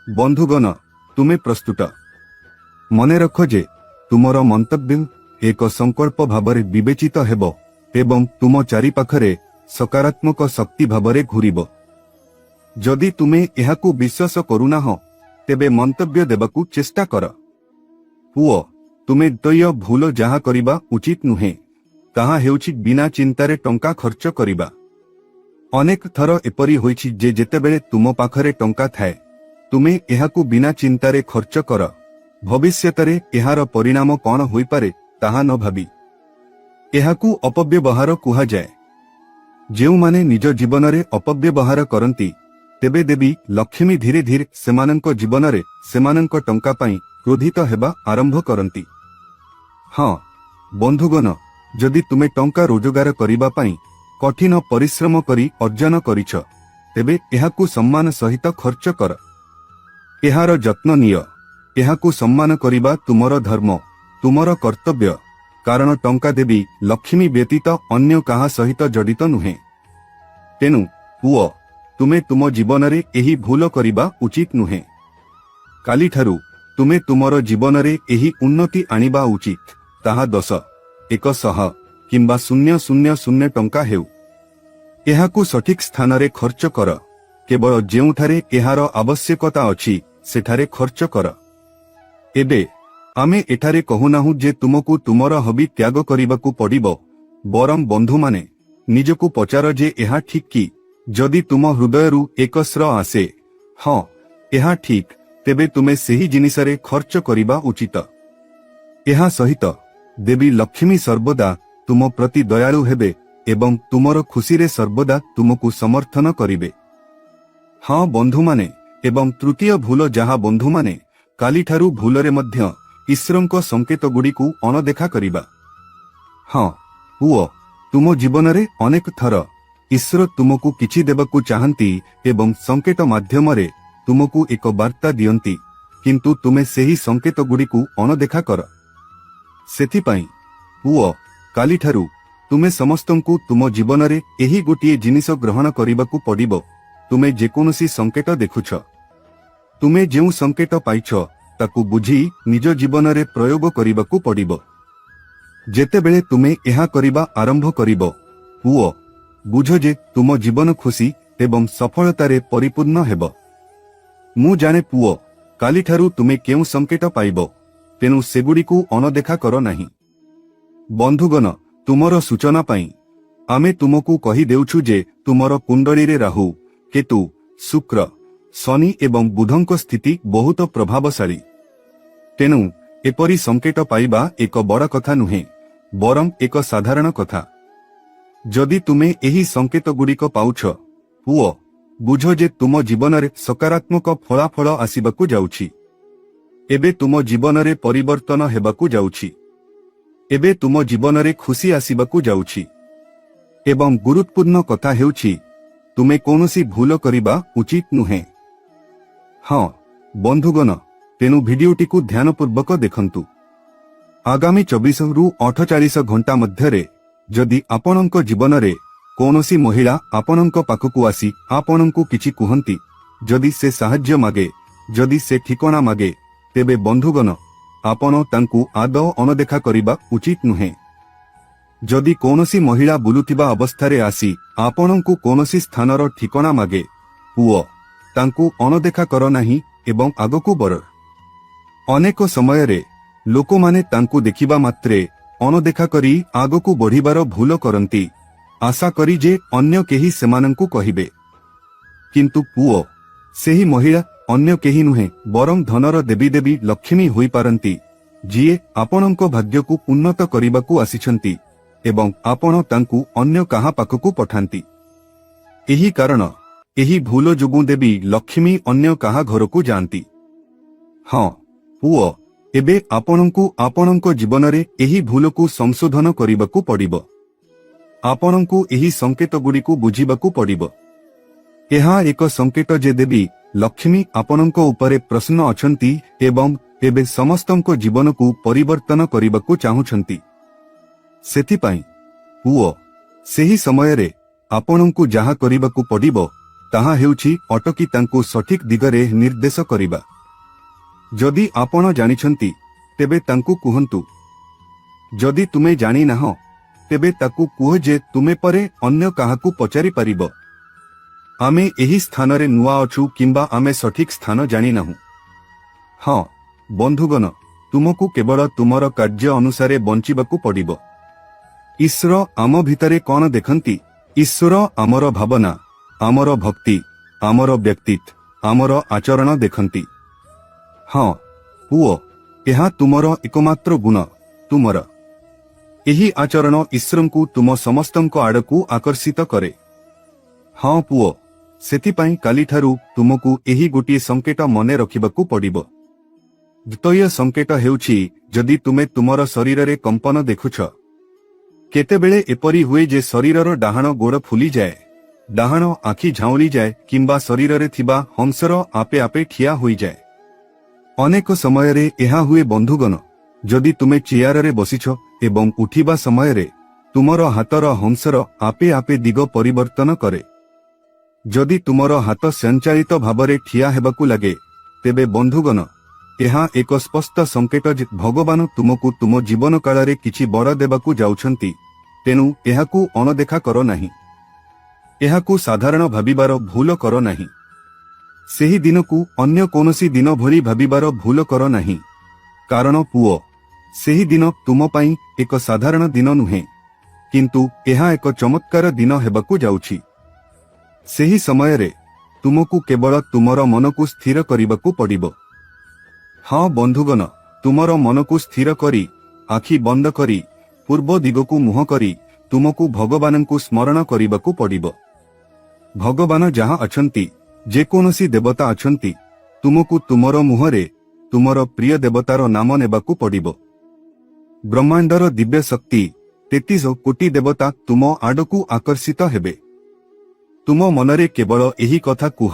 ବନ୍ଧୁଗଣ, ତୁମେ ପ୍ରସ୍ତୁତ? ମନେ ରଖ ଯେ ତୁମର ମନ୍ତବ୍ୟ ଏକ ସଂକଳ୍ପ ଭାବରେ ବିବେଚିତ ହେବ ଏବଂ ତୁମ ଚାରିପାଖରେ ସକାରାତ୍ମକ ଶକ୍ତି ଭାବରେ ଘୂରିବ। ଯଦି ତୁମେ ଏହାକୁ ବିଶ୍ୱାସ କରୁନାହଁ, ତେବେ ମନ୍ତବ୍ୟ ଦେବାକୁ ଚେଷ୍ଟା କର। ପୁଅ, ତୁମେ ଦ୍ୱୟ ଭୁଲ ଯାହା କରିବା ଉଚିତ ନୁହେଁ, ତାହା ହେଉଛି ବିନା ଚିନ୍ତାରେ ଟଙ୍କା ଖର୍ଚ୍ଚ କରିବା। ଅନେକ ଥର ଏପରି ହୋଇଛି ଯେ ଯେତେବେଳେ ତୁମ ପାଖରେ ଟଙ୍କା ଥାଏ, ତୁମେ ଏହାକୁ ବିନା ଚିନ୍ତାରେ ଖର୍ଚ୍ଚ କର, ଭବିଷ୍ୟତରେ ଏହାର ପରିଣାମ କ'ଣ ହୋଇପାରେ ତାହା ନ ଭାବି। ଏହାକୁ ଅପବ୍ୟବହାର କୁହାଯାଏ। ଯେଉଁମାନେ ନିଜ ଜୀବନରେ ଅପବ୍ୟବହାର କରନ୍ତି, ତେବେ ଦେବୀ ଲକ୍ଷ୍ମୀ ଧୀରେ ଧୀରେ ସେମାନଙ୍କ ଜୀବନରେ ସେମାନଙ୍କ ଟଙ୍କା ପାଇଁ କ୍ରୋଧିତ ହେବା ଆରମ୍ଭ କରନ୍ତି। ହଁ ବନ୍ଧୁଗଣ, ଯଦି ତୁମେ ଟଙ୍କା ରୋଜଗାର କରିବା ପାଇଁ କଠିନ ପରିଶ୍ରମ କରି ଅର୍ଜନ କରିଛ, ତେବେ ଏହାକୁ ସମ୍ମାନ ସହିତ ଖର୍ଚ୍ଚ କର। ଏହାର ଯତ୍ନ ନିଅ। ଏହାକୁ ସମ୍ମାନ କରିବା ତୁମର ଧର୍ମ, ତୁମର କର୍ତ୍ତବ୍ୟ, କାରଣ ଟଙ୍କା ଦେବୀ ଲକ୍ଷ୍ମୀ ବ୍ୟତୀତ ଅନ୍ୟ କାହା ସହିତ ଜଡ଼ିତ ନୁହେଁ। ତେଣୁ ପୁଅ, ତୁମେ ତୁମ ଜୀବନରେ ଏହି ଭୁଲ କରିବା ଉଚିତ ନୁହେଁ। କାଲିଠାରୁ ତୁମେ ତୁମର ଜୀବନରେ ଏହି ଉନ୍ନତି ଆଣିବା ଉଚିତ, ତାହା 10, 100 କିମ୍ବା 000 ଟଙ୍କା ହେଉ। ଏହାକୁ ସଠିକ୍ ସ୍ଥାନରେ ଖର୍ଚ୍ଚ କର। କେବଳ ଯେଉଁଠାରେ ଏହାର ଆବଶ୍ୟକତା ଅଛି ସେଠାରେ ଖର୍ଚ୍ଚ କର। ଏବେ ଆମେ ଏଠାରେ କହୁନାହୁଁ ଯେ ତୁମକୁ ତୁମର ହବି ତ୍ୟାଗ କରିବାକୁ ପଡ଼ିବ, ବରଂ ବନ୍ଧୁମାନେ ନିଜକୁ ପଚାର ଯେ ଏହା ଠିକ୍ କି? ଯଦି ତୁମ ହୃଦୟରୁ ଏକ ସ୍ର ଆସେ ହଁ ଏହା ଠିକ୍, ତେବେ ତୁମେ ସେହି ଜିନିଷରେ ଖର୍ଚ୍ଚ କରିବା ଉଚିତ। ଏହା ସହିତ ଦେବୀ ଲକ୍ଷ୍ମୀ ସର୍ବଦା ତୁମ ପ୍ରତି ଦୟାଳୁ ହେବେ ଏବଂ ତୁମର ଖୁସିରେ ସର୍ବଦା ତୁମକୁ ସମର୍ଥନ କରିବେ। ହଁ ବନ୍ଧୁମାନେ, ଏବଂ ତୃତୀୟ ଭୁଲ ଯାହା ବନ୍ଧୁମାନେ, କାଲିଠାରୁ ଭୁଲରେ ମଧ୍ୟ ଈଶ୍ୱରଙ୍କ ସଂକେତଗୁଡ଼ିକୁ ଅଣଦେଖା କରିବା। ହଁ ପୁଅ, ତୁମ ଜୀବନରେ ଅନେକ ଥର ଈଶ୍ୱର ତୁମକୁ କିଛି ଦେବାକୁ ଚାହାନ୍ତି ଏବଂ ସଂକେତ ମାଧ୍ୟମରେ ତୁମକୁ ଏକ ବାର୍ତ୍ତା ଦିଅନ୍ତି, କିନ୍ତୁ ତୁମେ ସେହି ସଂକେତଗୁଡ଼ିକୁ ଅଣଦେଖା କର। ସେଥିପାଇଁ ପୁଅ, କାଲିଠାରୁ ତୁମେ ସମସ୍ତଙ୍କୁ ତୁମ ଜୀବନରେ ଏହି ଗୋଟିଏ ଜିନିଷ ଗ୍ରହଣ କରିବାକୁ ପଡ଼ିବ। ତୁମେ ଯେକୌଣସି ସଂକେତ ଦେଖୁଛ, ତୁମେ ଯେଉଁ ସଂକେତ ପାଇଛ ତାକୁ ବୁଝି ନିଜ ଜୀବନରେ ପ୍ରୟୋଗ କରିବାକୁ ପଡ଼ିବ। ଯେତେବେଳେ ତୁମେ ଏହା କରିବା ଆରମ୍ଭ କରିବ, ପୁଅ, ବୁଝ ଯେ ତୁମ ଜୀବନ ଖୁସି ଏବଂ ସଫଳତାରେ ପରିପୂର୍ଣ୍ଣ ହେବ। ମୁଁ ଜାଣେ ପୁଅ, କାଲିଠାରୁ ତୁମେ କେଉଁ ସଂକେତ ପାଇବ, ତେଣୁ ସେଗୁଡ଼ିକୁ ଅଣଦେଖା କର ନାହିଁ। ବନ୍ଧୁଗଣ, ତୁମର ସୂଚନା ପାଇଁ ଆମେ ତୁମକୁ କହିଦେଉଛୁ ଯେ ତୁମର କୁଣ୍ଡଳୀରେ ରାହୁ, କେତୁ, ଶୁକ୍ର ଶନି ଏବଂ ବୁଧଙ୍କ ସ୍ଥିତି ବହୁତ ପ୍ରଭାବଶାଳୀ। ତେଣୁ ଏପରି ସଂକେତ ପାଇବା ଏକ ବଡ଼ କଥା ନୁହେଁ, ବରଂ ଏକ ସାଧାରଣ କଥା। ଯଦି ତୁମେ ଏହି ସଂକେତଗୁଡ଼ିକ ପାଉଛ, ପୁଅ, ବୁଝ ଯେ ତୁମ ଜୀବନରେ ସକାରାତ୍ମକ ଫଳାଫଳ ଆସିବାକୁ ଯାଉଛି। ଏବେ ତୁମ ଜୀବନରେ ପରିବର୍ତ୍ତନ ହେବାକୁ ଯାଉଛି। ଏବେ ତୁମ ଜୀବନରେ ଖୁସି ଆସିବାକୁ ଯାଉଛି। ଏବଂ ଗୁରୁତ୍ୱପୂର୍ଣ୍ଣ କଥା ହେଉଛି, ତୁମେ କୌଣସି ଭୁଲ କରିବା ଉଚିତ ନୁହେଁ। ହଁ ବନ୍ଧୁଗଣ, ତେଣୁ ଭିଡିଓଟିକୁ ଧ୍ୟାନପୂର୍ବକ ଦେଖନ୍ତୁ। ଆଗାମୀ 24 ରୁ 48 ଘଣ୍ଟା ମଧ୍ୟରେ ଯଦି ଆପଣଙ୍କ ଜୀବନରେ କୌଣସି ମହିଳା ଆପଣଙ୍କ ପାଖକୁ ଆସି ଆପଣଙ୍କୁ କିଛି କୁହନ୍ତି, ଯଦି ସେ ସାହାଯ୍ୟ ମାଗେ, ଯଦି ସେ ଠିକଣା ମାଗେ, ତେବେ ବନ୍ଧୁଗଣ, ଆପଣ ତାଙ୍କୁ ଆଦୌ ଅଣଦେଖା କରିବା ଉଚିତ ନୁହେଁ। ଯଦି କୌଣସି ମହିଳା ବୁଲୁଥିବା ଅବସ୍ଥାରେ ଆସି ଆପଣଙ୍କୁ କୌଣସି ସ୍ଥାନର ଠିକଣା ମାଗେ, ପୁଅ, ତାଙ୍କୁ ଅଣଦେଖା କର ନାହିଁ ଏବଂ ଆଗକୁ ବଢ଼। ଅନେକ ସମୟରେ ଲୋକମାନେ ତାଙ୍କୁ ଦେଖିବା ମାତ୍ରେ ଅଣଦେଖା କରି ଆଗକୁ ବଢ଼ିବାର ଭୁଲ କରନ୍ତି, ଆଶା କରି ଯେ ଅନ୍ୟ କେହି ସେମାନଙ୍କୁ କହିବେ। କିନ୍ତୁ ପୁଅ, ସେହି ମହିଳା ଅନ୍ୟ କେହି ନୁହେଁ ବରଂ ଧନର ଦେବୀ ଦେବୀ ଲକ୍ଷ୍ମୀ ହୋଇପାରନ୍ତି, ଯିଏ ଆପଣଙ୍କ ଭାଗ୍ୟକୁ ଉନ୍ନତ କରିବାକୁ ଆସିଛନ୍ତି ଏବଂ ଆପଣ ତାଙ୍କୁ ଅନ୍ୟ କାହା ପାଖକୁ ପଠାନ୍ତି। ଏହି କାରଣ, ଏହି ଭୁଲ ଯୋଗୁଁ ଦେବୀ ଲକ୍ଷ୍ମୀ ଅନ୍ୟ କାହା ଘରକୁ ଯାଆନ୍ତି। ହଁ ପୁଅ, ଏବେ ଆପଣଙ୍କୁ ଆପଣଙ୍କ ଜୀବନରେ ଏହି ଭୁଲକୁ ସଂଶୋଧନ କରିବାକୁ ପଡ଼ିବ। ଆପଣଙ୍କୁ ଏହି ସଂକେତଗୁଡ଼ିକୁ ବୁଝିବାକୁ ପଡ଼ିବ। ଏହା ଏକ ସଂକେତ ଯେ ଦେବୀ ଲକ୍ଷ୍ମୀ ଆପଣଙ୍କ ଉପରେ ପ୍ରସନ୍ନ ଅଛନ୍ତି ଏବଂ ଏବେ ସମସ୍ତଙ୍କ ଜୀବନକୁ ପରିବର୍ତ୍ତନ କରିବାକୁ ଚାହୁଁଛନ୍ତି। ସେଥିପାଇଁ ପୁଅ, ସେହି ସମୟରେ ଆପଣଙ୍କୁ ଯାହା କରିବାକୁ ପଡ଼ିବ ତାହା ହେଉଛି ଅଟକି ତାଙ୍କୁ ସଠିକ ଦିଗରେ ନିର୍ଦ୍ଦେଶ କରିବା। ଯଦି ଆପଣ ଜାଣିଛନ୍ତି, ତେବେ ତାଙ୍କୁ କୁହନ୍ତୁ। ଯଦି ତୁମେ ଜାଣିନାହଁ, ତେବେ ତାକୁ କୁହ ଯେ ତୁମେ ପରେ ଅନ୍ୟ କାହାକୁ ପଚାରିପାରିବ। ଆମେ ଏହି ସ୍ଥାନରେ ନୂଆ ଅଛୁ କିମ୍ବା ଆମେ ସଠିକ ସ୍ଥାନ ଜାଣିନାହୁଁ। ହଁ ବନ୍ଧୁଗଣ, ତୁମକୁ କେବଳ ତୁମର କାର୍ଯ୍ୟ ଅନୁସାରେ ବଞ୍ଚିବାକୁ ପଡ଼ିବ। ଈଶ୍ୱର ଆମ ଭିତରେ କ'ଣ ଦେଖନ୍ତି? ଈଶ୍ୱର ଆମର ଭାବନା, ଆମର ଭକ୍ତି, ଆମର ବ୍ୟକ୍ତିତ୍ୱ, ଆମର ଆଚରଣ ଦେଖନ୍ତି। ହଁ ପୁଅ, ଏହା ତୁମର ଏକମାତ୍ର ଗୁଣ, ତୁମର ଏହି ଆଚରଣ ଈଶ୍ୱରଙ୍କୁ ତୁମ ସମସ୍ତଙ୍କ ଆଡ଼କୁ ଆକର୍ଷିତ କରେ। ହଁ ପୁଅ, ସେଥିପାଇଁ କାଲିଠାରୁ ତୁମକୁ ଏହି ଗୋଟିଏ ସଂକେତ ମନେ ରଖିବାକୁ ପଡ଼ିବ। ଦ୍ୱିତୀୟ ସଂକେତ ହେଉଛି, ଯଦି ତୁମେ ତୁମର ଶରୀରରେ କମ୍ପନ ଦେଖୁଛ। କେତେବେଳେ ଏପରି ହୁଏ ଯେ ଶରୀରର ଡାହାଣ ଗୋଡ଼ ଫୁଲିଯାଏ, ଡାହାଣ ଆଖି ଝାଉଁଳିଯାଏ କିମ୍ବା ଶରୀରରେ ଥିବା ହଂସର ଆପେ ଆପେ ଠିଆ ହୋଇଯାଏ। ଅନେକ ସମୟରେ ଏହା ହୁଏ ବନ୍ଧୁଗଣ, ଯଦି ତୁମେ ଚେୟାରରେ ବସିଛ ଏବଂ ଉଠିବା ସମୟରେ ତୁମର ହାତର ହଂସର ଆପେ ଆପେ ଦିଗ ପରିବର୍ତ୍ତନ କରେ। ଯଦି ତୁମର ହାତ ସ୍ୱୟଂଚାଳିତ ଭାବରେ ଠିଆ ହେବାକୁ ଲାଗେ, ତେବେ ବନ୍ଧୁଗଣ, ଏହା ଏକ ସ୍ପଷ୍ଟ ସଂକେତ ଯେ ଭଗବାନ ତୁମକୁ ତୁମ ଜୀବନ କାଳରେ କିଛି ବର ଦେବାକୁ ଯାଉଛନ୍ତି। ତେଣୁ ଏହାକୁ ଅଣଦେଖା କର ନାହିଁ। ଏହାକୁ ସାଧାରଣ ଭାବିବାର ଭୁଲ କର ନାହିଁ। ସେହି ଦିନକୁ ଅନ୍ୟ କୌଣସି ଦିନ ଭଳି ଭାବିବାର ଭୁଲ କର ନାହିଁ। କାରଣ ପୁଅ, ସେହି ଦିନ ତୁମ ପାଇଁ ଏକ ସାଧାରଣ ଦିନ ନୁହେଁ, କିନ୍ତୁ ଏହା ଏକ ଚମତ୍କାର ଦିନ ହେବାକୁ ଯାଉଛି। ସେହି ସମୟରେ ତୁମକୁ କେବଳ ତୁମର ମନକୁ ସ୍ଥିର କରିବାକୁ ପଡ଼ିବ। ହଁ ବନ୍ଧୁଗଣ, ତୁମର ମନକୁ ସ୍ଥିର କରି, ଆଖି ବନ୍ଦ କରି, ପୂର୍ବ ଦିଗକୁ ମୁହଁ କରି ତୁମକୁ ଭଗବାନଙ୍କୁ ସ୍ମରଣ କରିବାକୁ ପଡ଼ିବ। ଭଗବାନ ଯାହା ଅଛନ୍ତି, ଯେକୌଣସି ଦେବତା ଅଛନ୍ତି, ତୁମକୁ ତୁମର ମୁହଁରେ ତୁମର ପ୍ରିୟ ଦେବତାର ନାମ ନେବାକୁ ପଡ଼ିବ। ବ୍ରହ୍ମାଣ୍ଡର ଦିବ୍ୟ ଶକ୍ତି 33 କୋଟି ଦେବତା ତୁମ ଆଡ଼କୁ ଆକର୍ଷିତ ହେବେ। ତୁମ ମନରେ କେବଳ ଏହି କଥା କୁହ,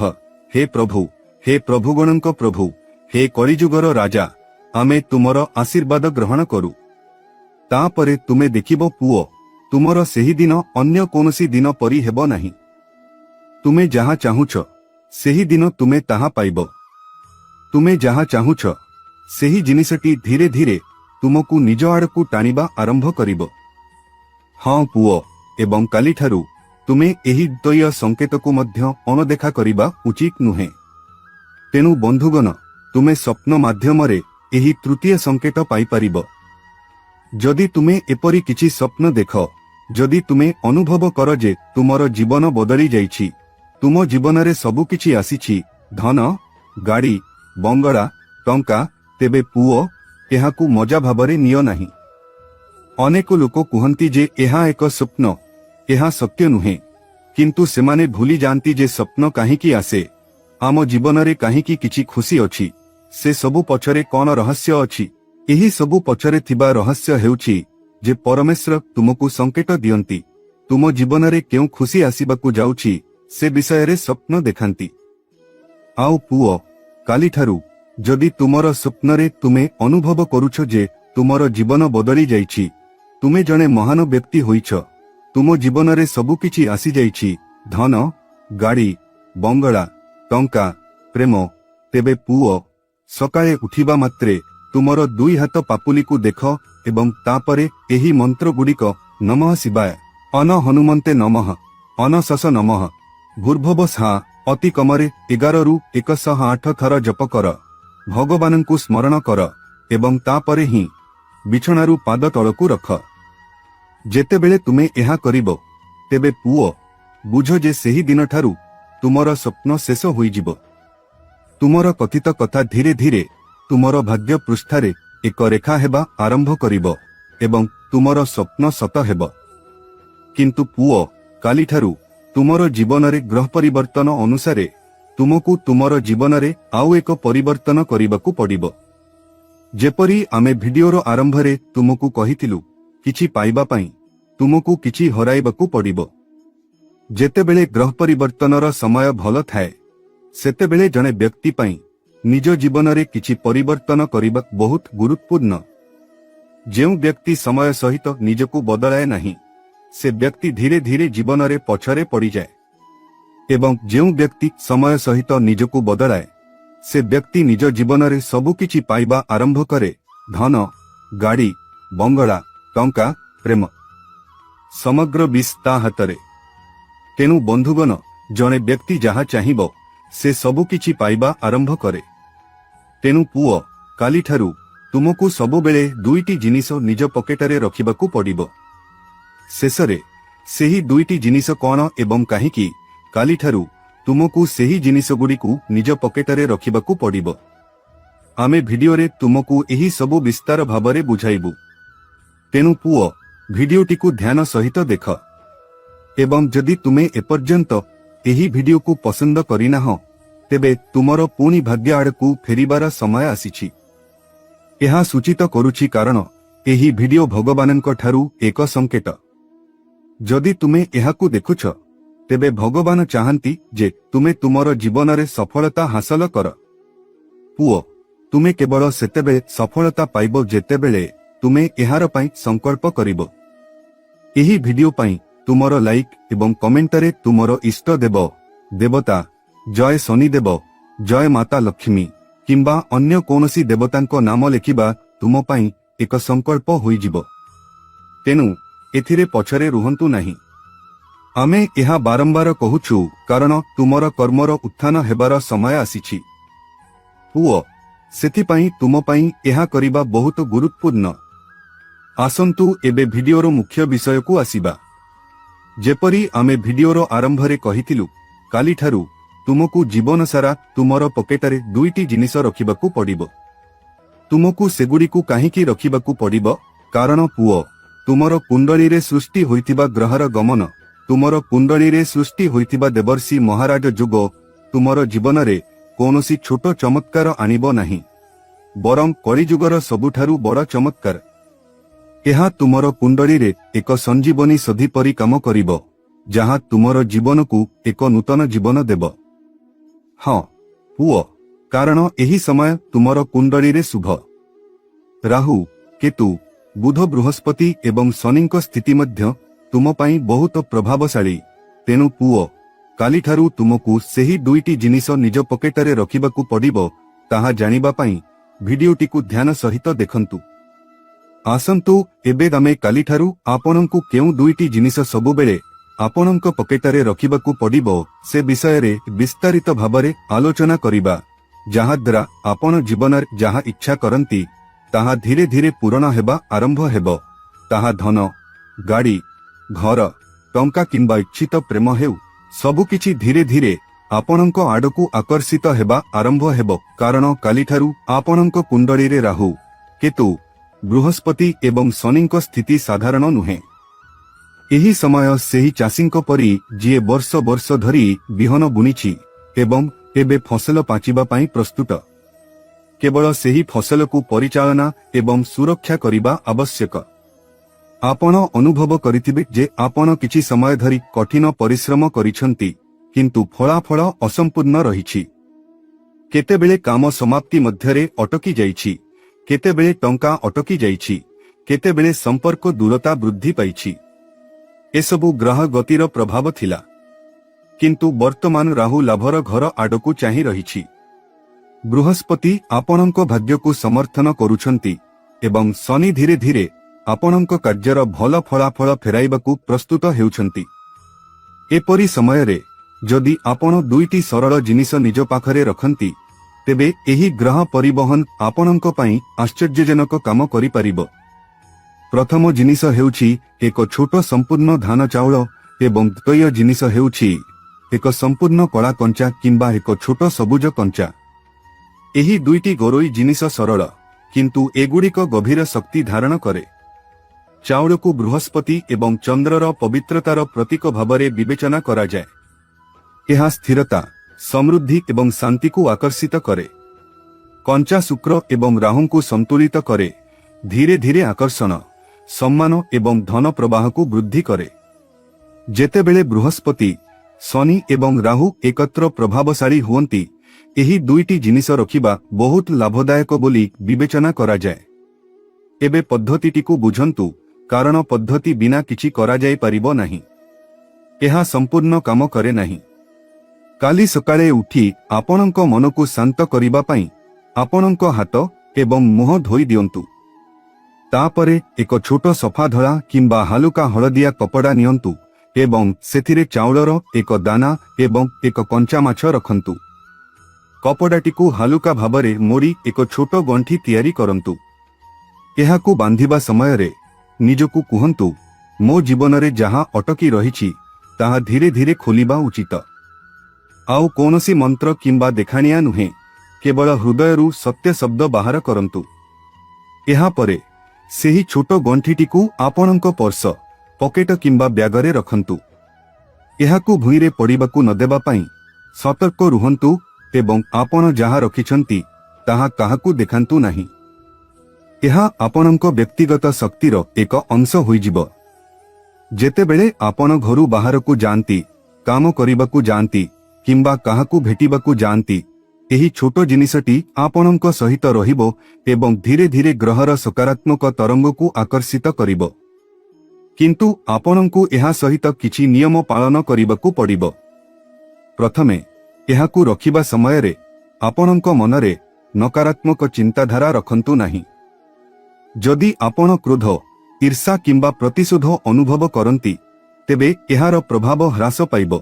ହେ ପ୍ରଭୁ, ହେ ପ୍ରଭୁଗଣଙ୍କ ପ୍ରଭୁ, ହେ କଳିଯୁଗର ରାଜା, ଆମେ ତୁମର ଆଶୀର୍ବାଦ ଗ୍ରହଣ କରୁ। ତାପରେ ତୁମେ ଦେଖିବ ପୁଅ, ତୁମର ସେହି ଦିନ ଅନ୍ୟ କୌଣସି ଦିନ ପରି ହେବ ନାହିଁ। ତୁମେ ଯାହା ଚାହୁଁଛ, ସେହି ଦିନ ତୁମେ ତାହା ପାଇବ। ତୁମେ ଯାହା ଚାହୁଁଛ, ସେହି ଜିନିଷଟି ଧୀରେ ଧୀରେ ତୁମକୁ ନିଜ ଆଡ଼କୁ ଟାଣିବା ଆରମ୍ଭ କରିବ। ହଁ ପୁଅ, ଏବଂ କାଲିଠାରୁ ତୁମେ ଏହି ଦ୍ୱୟ ସଂକେତକୁ ମଧ୍ୟ ଅଣଦେଖା କରିବା ଉଚିତ ନୁହେଁ। ତେଣୁ ବନ୍ଧୁଗଣ, ତୁମେ ସ୍ୱପ୍ନ ମାଧ୍ୟମରେ ଏହି ତୃତୀୟ ସଂକେତ ପାଇପାରିବ। ଯଦି ତୁମେ ଏପରି କିଛି ସ୍ୱପ୍ନ ଦେଖ, ଯଦି ତୁମେ ଅନୁଭବ କର ଯେ ତୁମର ଜୀବନ ବଦଳି ଯାଇଛି, ତୁମ ଜୀବନରେ ସବୁକିଛି ଆସିଛି, ଧନ ଗାଡ଼ି ବଙ୍ଗଳା ଟଙ୍କା ତେବେ ପୁଅ ଏହାକୁ ମଜା ଭାବରେ ନିଅ ନାହିଁ। ଅନେକ ଲୋକ କୁହନ୍ତି ଯେ ଏହା ଏକ ସ୍ୱପ୍ନ, ଏହା ସତ୍ୟ ନୁହେଁ, କିନ୍ତୁ ସେମାନେ ଭୁଲି ଯାଆନ୍ତି ଯେ ସ୍ୱପ୍ନ କାହିଁକି ଆସେ, ଆମ ଜୀବନରେ କାହିଁକି କିଛି ଖୁସି ଅଛି, ସେ ସବୁ ପଛରେ କ'ଣ ରହସ୍ୟ ଅଛି। ଏହି ସବୁ ପଛରେ ଥିବା ରହସ୍ୟ ହେଉଛି ଯେ ପରମେଶ୍ୱର ତୁମକୁ ସଂକେତ ଦିଅନ୍ତି, ତୁମ ଜୀବନରେ କେଉଁ ଖୁସି ଆସିବାକୁ ଯାଉଛି ସେ ବିଷୟରେ ସ୍ୱପ୍ନ ଦେଖାନ୍ତି। ଆଉ ପୁଅ, କାଲିଠାରୁ ଯଦି ତୁମର ସ୍ୱପ୍ନରେ ତୁମେ ଅନୁଭବ କରୁଛ ଯେ ତୁମର ଜୀବନ ବଦଳି ଯାଇଛି, ତୁମେ ଜଣେ ମହାନ ବ୍ୟକ୍ତି ହୋଇଛ, ତୁମ ଜୀବନରେ ସବୁକିଛି ଆସିଯାଇଛି, ଧନ ଗାଡ଼ି ବଙ୍ଗଳା ଟଙ୍କା ପ୍ରେମ, ତେବେ ପୁଅ ସକାଳେ ଉଠିବା ମାତ୍ରେ ତୁମର ଦୁଇ ହାତ ପାପୁଲିକୁ ଦେଖ ଏବଂ ତାପରେ ଏହି ମନ୍ତ୍ରଗୁଡ଼ିକ ନମଃ ଶିବାୟ, ଅନ ହନୁମନ୍ତେ ନମଃ, ଅନଶସ ନମଃ, ଭୂର୍ଭୁବ ସ୍ୱାହା ଅତି କମରେ 11ରୁ 108 ଥର ଜପ କର, ଭଗବାନଙ୍କୁ ସ୍ମରଣ କର ଏବଂ ତାପରେ ହିଁ ବିଛଣାରୁ ପାଦ ତଳକୁ ରଖ। ଯେତେବେଳେ ତୁମେ ଏହା କରିବ, ତେବେ ପୁଅ ବୁଝ ଯେ ସେହି ଦିନଠାରୁ ତୁମର ସ୍ୱପ୍ନ ଶେଷ ହୋଇଯିବ। ତୁମର କଥିତ କଥା ଧୀରେ ଧୀରେ ତୁମର ଭାଗ୍ୟ ପୃଷ୍ଠାରେ ଏକ ରେଖା ହେବା ଆରମ୍ଭ କରିବ ଏବଂ ତୁମର ସ୍ୱପ୍ନ ସତ ହେବ। କିନ୍ତୁ ପୁଅ, କାଲିଠାରୁ ତୁମର ଜୀବନରେ ଗ୍ରହ ପରିବର୍ତ୍ତନ ଅନୁସାରେ ତୁମକୁ ତୁମର ଜୀବନରେ ଆଉ ଏକ ପରିବର୍ତ୍ତନ କରିବାକୁ ପଡ଼ିବ। ଯେପରି ଆମେ ଭିଡିଓର ଆରମ୍ଭରେ ତୁମକୁ କହିଥିଲୁ, କିଛି ପାଇବା ପାଇଁ ତୁମକୁ କିଛି ହରାଇବାକୁ ପଡ଼ିବ। ଯେତେବେଳେ ଗ୍ରହ ପରିବର୍ତ୍ତନର ସମୟ ଭଲ ଥାଏ, ସେତେବେଳେ ଜଣେ ବ୍ୟକ୍ତି ପାଇଁ ନିଜ ଜୀବନରେ କିଛି ପରିବର୍ତ୍ତନ କରିବା ବହୁତ ଗୁରୁତ୍ୱପୂର୍ଣ୍ଣ। ଯେଉଁ ବ୍ୟକ୍ତି ସମୟ ସହିତ ନିଜକୁ ବଦଳାଏ ନାହିଁ, ସେ ବ୍ୟକ୍ତି ଧୀରେ ଧୀରେ ଜୀବନରେ ପଛରେ ପଡ଼ିଯାଏ ଏବଂ ଯେଉଁ ବ୍ୟକ୍ତି ସମୟ ସହିତ ନିଜକୁ ବଦଳାଏ, ସେ ବ୍ୟକ୍ତି ନିଜ ଜୀବନରେ ସବୁକିଛି ପାଇବା ଆରମ୍ଭ କରେ, ଧନ ଗାଡ଼ି ବଙ୍ଗଳା ଟଙ୍କା ପ୍ରେମ, ସମଗ୍ର ବିଷ୍ ତା ହାତରେ। ତେଣୁ ବନ୍ଧୁଗଣ, ଜଣେ ବ୍ୟକ୍ତି ଯାହା ଚାହିଁବ ସେ ସବୁକିଛି ପାଇବା ଆରମ୍ଭ କରେ। ତେଣୁ ପୁଅ, କାଲିଠାରୁ ତୁମକୁ ସବୁବେଳେ ଦୁଇଟି ଜିନିଷ ନିଜ ପକେଟରେ ରଖିବାକୁ ପଡ଼ିବ। ଶେଷରେ ସେହି ଦୁଇଟି ଜିନିଷ କ'ଣ ଏବଂ କାହିଁକି, କାଲିଠାରୁ ତୁମକୁ ସେହି ଜିନିଷଗୁଡ଼ିକୁ ନିଜ ପକେଟରେ ରଖିବାକୁ ପଡ଼ିବ। ଆମେ ଭିଡିଓରେ ତୁମକୁ ଏହି ସବୁ ବିସ୍ତାର ଭାବରେ ବୁଝାଇବୁ। ତେଣୁ ପୁଅ, ଭିଡିଓଟିକୁ ଧ୍ୟାନ ସହିତ ଦେଖ ଏବଂ ଯଦି ତୁମେ ଏପର୍ଯ୍ୟନ୍ତ ଏହି ଭିଡିଓକୁ ପସନ୍ଦ କରିନାହଁ, ତେବେ ତୁମର ପୁଣି ଭାଗ୍ୟ ଆଡ଼କୁ ଫେରିବାର ସମୟ ଆସିଛି। ଏହା ସୂଚିତ କରୁଛି କାରଣ ଏହି ଭିଡିଓ ଭଗବାନଙ୍କ ଠାରୁ ଏକ ସଂକେତ। ଯଦି ତୁମେ ଏହାକୁ ଦେଖୁଛ, ତେବେ ଭଗବାନ ଚାହାନ୍ତି ଯେ ତୁମେ ତୁମର ଜୀବନରେ ସଫଳତା ହାସଲ କର। ପୁଅ, ତୁମେ କେବଳ ସେତେବେଳେ ସଫଳତା ପାଇବ ଯେତେବେଳେ ତୁମେ ଏହାର ପାଇଁ ସଂକଳ୍ପ କରିବ। ଏହି ଭିଡିଓ ପାଇଁ ତୁମର ଲାଇକ୍ ଏବଂ କମେଣ୍ଟରେ ତୁମର ଇଷ୍ଟ ଦେବ ଦେବତା, ଜୟ ଶନିଦେବ, ଜୟ ମାତା ଲକ୍ଷ୍ମୀ କିମ୍ବା ଅନ୍ୟ କୌଣସି ଦେବତାଙ୍କ ନାମ ଲେଖିବା ତୁମ ପାଇଁ ଏକ ସଂକଳ୍ପ ହୋଇଯିବ। ତେଣୁ ଏଥିରେ ପଛରେ ରୁହନ୍ତୁ ନାହିଁ। ଆମେ ଏହା ବାରମ୍ବାର କହୁଛୁ କାରଣ ତୁମର କର୍ମର ଉତ୍ଥାନ ହେବାର ସମୟ ଆସିଛି। ପୁଅ, ସେଥିପାଇଁ ତୁମ ପାଇଁ ଏହା କରିବା ବହୁତ ଗୁରୁତ୍ୱପୂର୍ଣ୍ଣ। ଆସନ୍ତୁ ଏବେ ଭିଡିଓର ମୁଖ୍ୟ ବିଷୟକୁ ଆସିବା। ଯେପରି ଆମେ ଭିଡିଓର ଆରମ୍ଭରେ କହିଥିଲୁ, କାଲିଠାରୁ ତୁମକୁ ଜୀବନସାରା ତୁମର ପକେଟରେ ଦୁଇଟି ଜିନିଷ ରଖିବାକୁ ପଡ଼ିବ। ତୁମକୁ ସେଗୁଡ଼ିକୁ କାହିଁକି ରଖିବାକୁ ପଡ଼ିବ? କାରଣ ପୁଅ, ତୁମର କୁଣ୍ଡଳୀରେ ସୃଷ୍ଟି ହୋଇଥିବା ଗ୍ରହର ଗମନ, ତୁମର କୁଣ୍ଡଳୀରେ ସୃଷ୍ଟି ହୋଇଥିବା ଦେବର୍ଷି ମହାରାଜ ଯୋଗ ତୁମର ଜୀବନରେ କୌଣସି ଛୋଟ ଚମତ୍କାର ଆଣିବ ନାହିଁ, ବରଂ କଳିଯୁଗର ସବୁଠାରୁ ବଡ଼ ଚମତ୍କାର। ଏହା ତୁମର କୁଣ୍ଡଳୀରେ ଏକ ସଞ୍ଜୀବନୀ ସୋଧି ପରି କାମ କରିବ, ଯାହା ତୁମର ଜୀବନକୁ ଏକ ନୂତନ ଜୀବନ ଦେବ। ହଁ ପୁଅ, କାରଣ ଏହି ସମୟ ତୁମର କୁଣ୍ଡଳୀରେ ଶୁଭ। ରାହୁ, କେତୁ, ବୁଧ, ବୃହସ୍ପତି ଏବଂ ଶନିଙ୍କ ସ୍ଥିତି ମଧ୍ୟ ତୁମ ପାଇଁ ବହୁତ ପ୍ରଭାବଶାଳୀ। ତେଣୁ ପୁଅ, କାଲିଠାରୁ ତୁମକୁ ସେହି ଦୁଇଟି ଜିନିଷ ନିଜ ପକେଟରେ ରଖିବାକୁ ପଡ଼ିବ। ତାହା ଜାଣିବା ପାଇଁ ଭିଡିଓଟିକୁ ଧ୍ୟାନ ସହିତ ଦେଖନ୍ତୁ। ଆସନ୍ତୁ ଏବେ ଆମେ କାଲିଠାରୁ ଆପଣଙ୍କୁ କେଉଁ ଦୁଇଟି ଜିନିଷ ସବୁବେଳେ ଆପଣଙ୍କ ପକେଟରେ ରଖିବାକୁ ପଡ଼ିବ ସେ ବିଷୟରେ ବିସ୍ତାରିତ ଭାବରେ ଆଲୋଚନା କରିବା, ଯାହାଦ୍ୱାରା ଆପଣ ଜୀବନରେ ଯାହା ଇଚ୍ଛା କରନ୍ତି ତାହା ଧୀରେ ଧୀରେ ପୂରଣ ହେବା ଆରମ୍ଭ ହେବ। ତାହା ଧନ, ଗାଡ଼ି, ଘର, ଟଙ୍କା କିମ୍ବା ଇଚ୍ଛିତ ପ୍ରେମ ହେଉ, ସବୁକିଛି ଧୀରେ ଧୀରେ ଆପଣଙ୍କ ଆଡ଼କୁ ଆକର୍ଷିତ ହେବା ଆରମ୍ଭ ହେବ, କାରଣ କାଲିଠାରୁ ଆପଣଙ୍କ କୁଣ୍ଡଳୀରେ ରାହୁ, କେତୁ, ବୃହସ୍ପତି ଏବଂ ଶନିଙ୍କ ସ୍ଥିତି ସାଧାରଣ ନୁହେଁ। ଏହି ସମୟ ସେହି ଚାଷୀଙ୍କ ପରି ଯିଏ ବର୍ଷ ବର୍ଷ ଧରି ବିହନ ବୁଣିଛି ଏବଂ ଏବେ ଫସଲ ପାଚିବା ପାଇଁ ପ୍ରସ୍ତୁତ। କେବଳ ସେହି ଫସଲକୁ ପରିଚାଳନା ଏବଂ ସୁରକ୍ଷା କରିବା ଆବଶ୍ୟକ। ଆପଣ ଅନୁଭବ କରିଥିବେ ଯେ ଆପଣ କିଛି ସମୟ ଧରି କଠିନ ପରିଶ୍ରମ କରିଛନ୍ତି, କିନ୍ତୁ ଫଳାଫଳ ଅସମ୍ପୂର୍ଣ୍ଣ ରହିଛି। କେତେବେଳେ କାମ ସମାପ୍ତି ମଧ୍ୟରେ ଅଟକି ଯାଇଛି, କେତେବେଳେ ଟଙ୍କା ଅଟକି ଯାଇଛି, କେତେବେଳେ ସମ୍ପର୍କ ଦୂରତା ବୃଦ୍ଧି ପାଇଛି। ଏସବୁ ଗ୍ରହ ଗତିର ପ୍ରଭାବ ଥିଲା। କିନ୍ତୁ ବର୍ତ୍ତମାନ ରାହୁ ଲାଭର ଘର ଆଡ଼କୁ ଚାହିଁ ରହିଛି। ବୃହସ୍ପତି ଆପଣଙ୍କ ଭାଗ୍ୟକୁ ସମର୍ଥନ କରୁଛନ୍ତି ଏବଂ ଶନି ଧୀରେ ଧୀରେ ଆପଣଙ୍କ କାର୍ଯ୍ୟର ଭଲ ଫଳାଫଳ ଫେରାଇବାକୁ ପ୍ରସ୍ତୁତ ହେଉଛନ୍ତି। ଏପରି ସମୟରେ ଯଦି ଆପଣ ଦୁଇଟି ସରଳ ଜିନିଷ ନିଜ ପାଖରେ ରଖନ୍ତି, ତେବେ ଏହି ଗ୍ରହ ପରିବହନ ଆପଣଙ୍କ ପାଇଁ ଆଶ୍ଚର୍ଯ୍ୟଜନକ କାମ କରିପାରିବ। ପ୍ରଥମ ଜିନିଷ ହେଉଛି ଏକ ଛୋଟ ସମ୍ପୂର୍ଣ୍ଣ ଧାନ ଚାଉଳ ଏବଂ ଦ୍ୱିତୀୟ ଜିନିଷ ହେଉଛି ଏକ ସମ୍ପୂର୍ଣ୍ଣ କଳା କଞ୍ଚା କିମ୍ବା ଏକ ଛୋଟ ସବୁଜ କଞ୍ଚା। ଏହି ଦୁଇଟି ଘରୋଇ ଜିନିଷ ସରଳ, କିନ୍ତୁ ଏଗୁଡ଼ିକ ଗଭୀର ଶକ୍ତି ଧାରଣ କରେ। ଚାଉଳକୁ ବୃହସ୍ପତି ଏବଂ ଚନ୍ଦ୍ରର ପବିତ୍ରତାର ପ୍ରତୀକ ଭାବରେ ବିବେଚନା କରାଯାଏ। ଏହା ସ୍ଥିରତା, ସମୃଦ୍ଧି ଏବଂ ଶାନ୍ତିକୁ ଆକର୍ଷିତ କରେ। କଞ୍ଚା ଶୁକ୍ର ଏବଂ ରାହୁଙ୍କୁ ସନ୍ତୁଳିତ କରେ, ଧୀରେ ଧୀରେ ଆକର୍ଷଣ, ସମ୍ମାନ ଏବଂ ଧନ ପ୍ରବାହକୁ ବୃଦ୍ଧି କରେ। ଯେତେବେଳେ ବୃହସ୍ପତି, ଶନି ଏବଂ ରାହୁ ଏକତ୍ର ପ୍ରଭାବଶାଳୀ ହୁଅନ୍ତି, ଏହି ଦୁଇଟି ଜିନିଷ ରଖିବା ବହୁତ ଲାଭଦାୟକ ବୋଲି ବିବେଚନା କରାଯାଏ। ଏବେ ପଦ୍ଧତିଟିକୁ ବୁଝନ୍ତୁ, କାରଣ ପଦ୍ଧତି ବିନା କିଛି କରାଯାଇପାରିବ ନାହିଁ। ଏହା ସମ୍ପୂର୍ଣ୍ଣ କାମ କରେ ନାହିଁ। କାଲି ସକାଳେ ଉଠି ଆପଣଙ୍କ ମନକୁ ଶାନ୍ତ କରିବା ପାଇଁ ଆପଣଙ୍କ ହାତ ଏବଂ ମୁହଁ ଧୋଇ ଦିଅନ୍ତୁ। ତାପରେ ଏକ ଛୋଟ ସଫା ଧଳା କିମ୍ବା ହାଲୁକା ହଳଦିଆ କପଡ଼ା ନିଅନ୍ତୁ ଏବଂ ସେଥିରେ ଚାଉଳର ଏକ ଦାନା ଏବଂ ଏକ କଞ୍ଚା ମାଛ ରଖନ୍ତୁ। କପଡ଼ାଟିକୁ ହାଲୁକା ଭାବରେ ମୋଡ଼ି ଏକ ଛୋଟ ଗଣ୍ଠି ତିଆରି କରନ୍ତୁ। ଏହାକୁ ବାନ୍ଧିବା ସମୟରେ ନିଜକୁ କୁହନ୍ତୁ, ମୋ ଜୀବନରେ ଯାହା ଅଟକି ରହିଛି ତାହା ଧୀରେ ଧୀରେ ଖୋଲିବା ଉଚିତ। ଆଉ କୌଣସି ମନ୍ତ୍ର କିମ୍ବା ଦେଖାଣିଆ ନୁହେଁ, କେବଳ ହୃଦୟରୁ ସତ୍ୟ ଶବ୍ଦ ବାହାର କରନ୍ତୁ। ଏହାପରେ ସେହି ଛୋଟ ଗଣ୍ଠିଟିକୁ ଆପଣଙ୍କ ପର୍ସ, ପକେଟ କିମ୍ବା ବ୍ୟାଗରେ ରଖନ୍ତୁ। ଏହାକୁ ଭୂଇଁରେ ପଡ଼ିବାକୁ ନ ଦେବା ପାଇଁ ସତର୍କ ରୁହନ୍ତୁ ଏବଂ ଆପଣ ଯାହା ରଖିଛନ୍ତି ତାହା କାହାକୁ ଦେଖାନ୍ତୁ ନାହିଁ। ଏହା ଆପଣଙ୍କ ବ୍ୟକ୍ତିଗତ ଶକ୍ତିର ଏକ ଅଂଶ ହୋଇଯିବ। ଯେତେବେଳେ ଆପଣ ଘରୁ ବାହାରକୁ ଯାଆନ୍ତି, କାମ କରିବାକୁ ଯାଆନ୍ତି କିମ୍ବା କାହାକୁ ଭେଟିବାକୁ ଯାଆନ୍ତି, ଏହି ଛୋଟ ଜିନିଷଟି ଆପଣଙ୍କ ସହିତ ରହିବ ଏବଂ ଧୀରେ ଧୀରେ ଗ୍ରହର ସକାରାତ୍ମକ ତରଙ୍ଗକୁ ଆକର୍ଷିତ କରିବ। କିନ୍ତୁ ଆପଣଙ୍କୁ ଏହା ସହିତ କିଛି ନିୟମ ପାଳନ କରିବାକୁ ପଡ଼ିବ। ପ୍ରଥମେ, ଏହାକୁ ରଖିବା ସମୟରେ ଆପଣଙ୍କ ମନରେ ନକାରାତ୍ମକ ଚିନ୍ତାଧାରା ରଖନ୍ତୁ ନାହିଁ। ଯଦି ଆପଣ କ୍ରୋଧ, ଈର୍ଷା କିମ୍ବା ପ୍ରତିଶୋଧ ଅନୁଭବ କରନ୍ତି, ତେବେ ଏହାର ପ୍ରଭାବ ହ୍ରାସ ପାଇବ।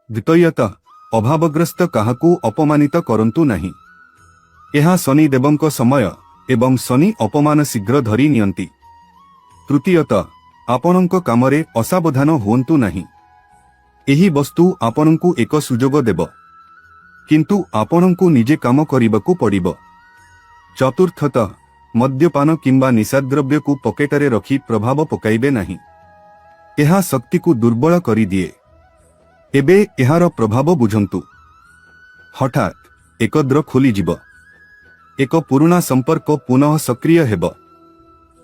ଦ୍ୱିତୀୟତଃ, ଅଭାବଗ୍ରସ୍ତ କାହାକୁ ଅପମାନିତ କରନ୍ତୁ ନାହିଁ। ଏହା ଶନି ଦେବଙ୍କ ସମୟ ଏବଂ ଶନି ଅପମାନ ଶୀଘ୍ର ଧରି ନିଅନ୍ତି। ତୃତୀୟତଃ, ଆପଣଙ୍କ କାମରେ ଅସାବଧାନ ହୁଅନ୍ତୁ ନାହିଁ। ଏହି ବସ୍ତୁ ଆପଣଙ୍କୁ ଏକ ସୁଯୋଗ ଦେବ, କିନ୍ତୁ ଆପଣଙ୍କୁ ନିଜେ କାମ କରିବାକୁ ପଡ଼ିବ। ଚତୁର୍ଥତଃ, ମଦ୍ୟପାନ କିମ୍ବା ନିଶାଦ୍ରବ୍ୟକୁ ପକେଟରେ ରଖି ପ୍ରଭାବ ପକାଇବେ ନାହିଁ। ଏହା ଶକ୍ତିକୁ ଦୁର୍ବଳ କରିଦିଏ। ଏବେ ଏହାର ପ୍ରଭାବ ବୁଝନ୍ତୁ। ହଠାତ୍ ଏକ ଦ୍ୱାର ଖୋଲିଯିବ। ଏକ ପୁରୁଣା ସମ୍ପର୍କ ପୁନଃ ସକ୍ରିୟ ହେବ।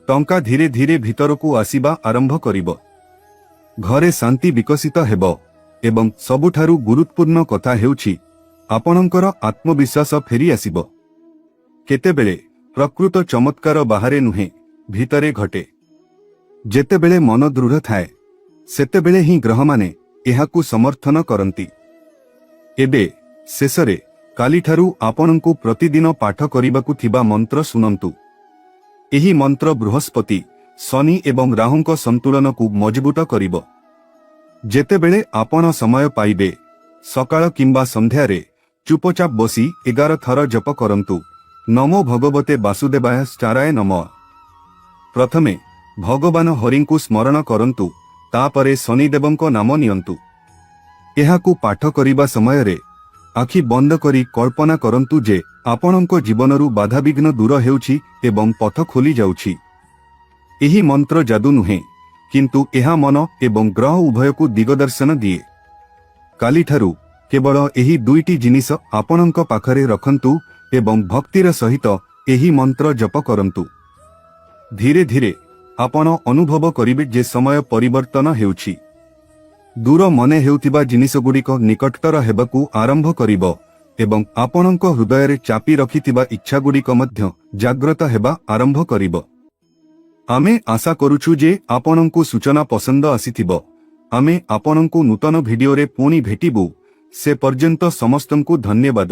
ଟଙ୍କା ଧୀରେ ଧୀରେ ଭିତରକୁ ଆସିବା ଆରମ୍ଭ କରିବ। ଘରେ ଶାନ୍ତି ବିକଶିତ ହେବ ଏବଂ ସବୁଠାରୁ ଗୁରୁତ୍ୱପୂର୍ଣ୍ଣ କଥା ହେଉଛି ଆପଣଙ୍କର ଆତ୍ମବିଶ୍ୱାସ ଫେରି ଆସିବ। କେତେବେଳେ ପ୍ରକୃତ ଚମତ୍କାର ବାହାରେ ନୁହେଁ, ଭିତରେ ଘଟେ। ଯେତେବେଳେ ମନ ଦୃଢ଼ ଥାଏ, ସେତେବେଳେ ହିଁ ଗ୍ରହମାନେ ଏହାକୁ ସମର୍ଥନ କରନ୍ତି। ଏବେ ଶେଷରେ କାଲିଠାରୁ ଆପଣଙ୍କୁ ପ୍ରତିଦିନ ପାଠ କରିବାକୁ ଥିବା ମନ୍ତ୍ର ଶୁଣନ୍ତୁ। ଏହି ମନ୍ତ୍ର ବୃହସ୍ପତି, ଶନି ଏବଂ ରାହୁଙ୍କ ସନ୍ତୁଳନକୁ ମଜବୁତ କରିବ। ଯେତେବେଳେ ଆପଣ ସମୟ ପାଇବେ, ସକାଳ କିମ୍ବା ସନ୍ଧ୍ୟାରେ ଚୁପଚାପ ବସି 11 ଥର ଜପ କରନ୍ତୁ, ନମୋ ଭଗବତେ ବାସୁଦେବାୟ ଷ୍ଟାରାୟ ନମଃ। ପ୍ରଥମେ ଭଗବାନ ହରିଙ୍କୁ ସ୍ମରଣ କରନ୍ତୁ, ତାପରେ ଶନିଦେବଙ୍କ ନାମ ନିଅନ୍ତୁ। ଏହାକୁ ପାଠ କରିବା ସମୟରେ ଆଖି ବନ୍ଦ କରି କଳ୍ପନା କରନ୍ତୁ ଯେ ଆପଣଙ୍କ ଜୀବନରୁ ବାଧାବିଘ୍ନ ଦୂର ହେଉଛି ଏବଂ ପଥ ଖୋଲି ଯାଉଛି। ଏହି ମନ୍ତ୍ର ଯାଦୁ ନୁହେଁ, କିନ୍ତୁ ଏହା ମନ ଏବଂ ଗ୍ରହ ଉଭୟକୁ ଦିଗଦର୍ଶନ ଦିଏ। କାଲିଠାରୁ କେବଳ ଏହି ଦୁଇଟି ଜିନିଷ ଆପଣଙ୍କ ପାଖରେ ରଖନ୍ତୁ ଏବଂ ଭକ୍ତିର ସହିତ ଏହି ମନ୍ତ୍ର ଜପ କରନ୍ତୁ। ଧୀରେ ଧୀରେ ଆପଣ ଅନୁଭବ କରିବେ ଯେ ସମୟ ପରିବର୍ତ୍ତନ ହେଉଛି। ଦୂର ମନେ ହେଉଥିବା ଜିନିଷଗୁଡ଼ିକ ନିକଟତର ହେବାକୁ ଆରମ୍ଭ କରିବ ଏବଂ ଆପଣଙ୍କ ହୃଦୟରେ ଚାପି ରଖିଥିବା ଇଚ୍ଛାଗୁଡ଼ିକ ମଧ୍ୟ ଜାଗ୍ରତ ହେବା ଆରମ୍ଭ କରିବ। ଆମେ ଆଶା କରୁଛୁ ଯେ ଆପଣଙ୍କୁ ସୂଚନା ପସନ୍ଦ ଆସିଥିବ। ଆମେ ଆପଣଙ୍କୁ ନୂତନ ଭିଡିଓରେ ପୁଣି ଭେଟିବୁ। ସେ ପର୍ଯ୍ୟନ୍ତ ସମସ୍ତଙ୍କୁ ଧନ୍ୟବାଦ।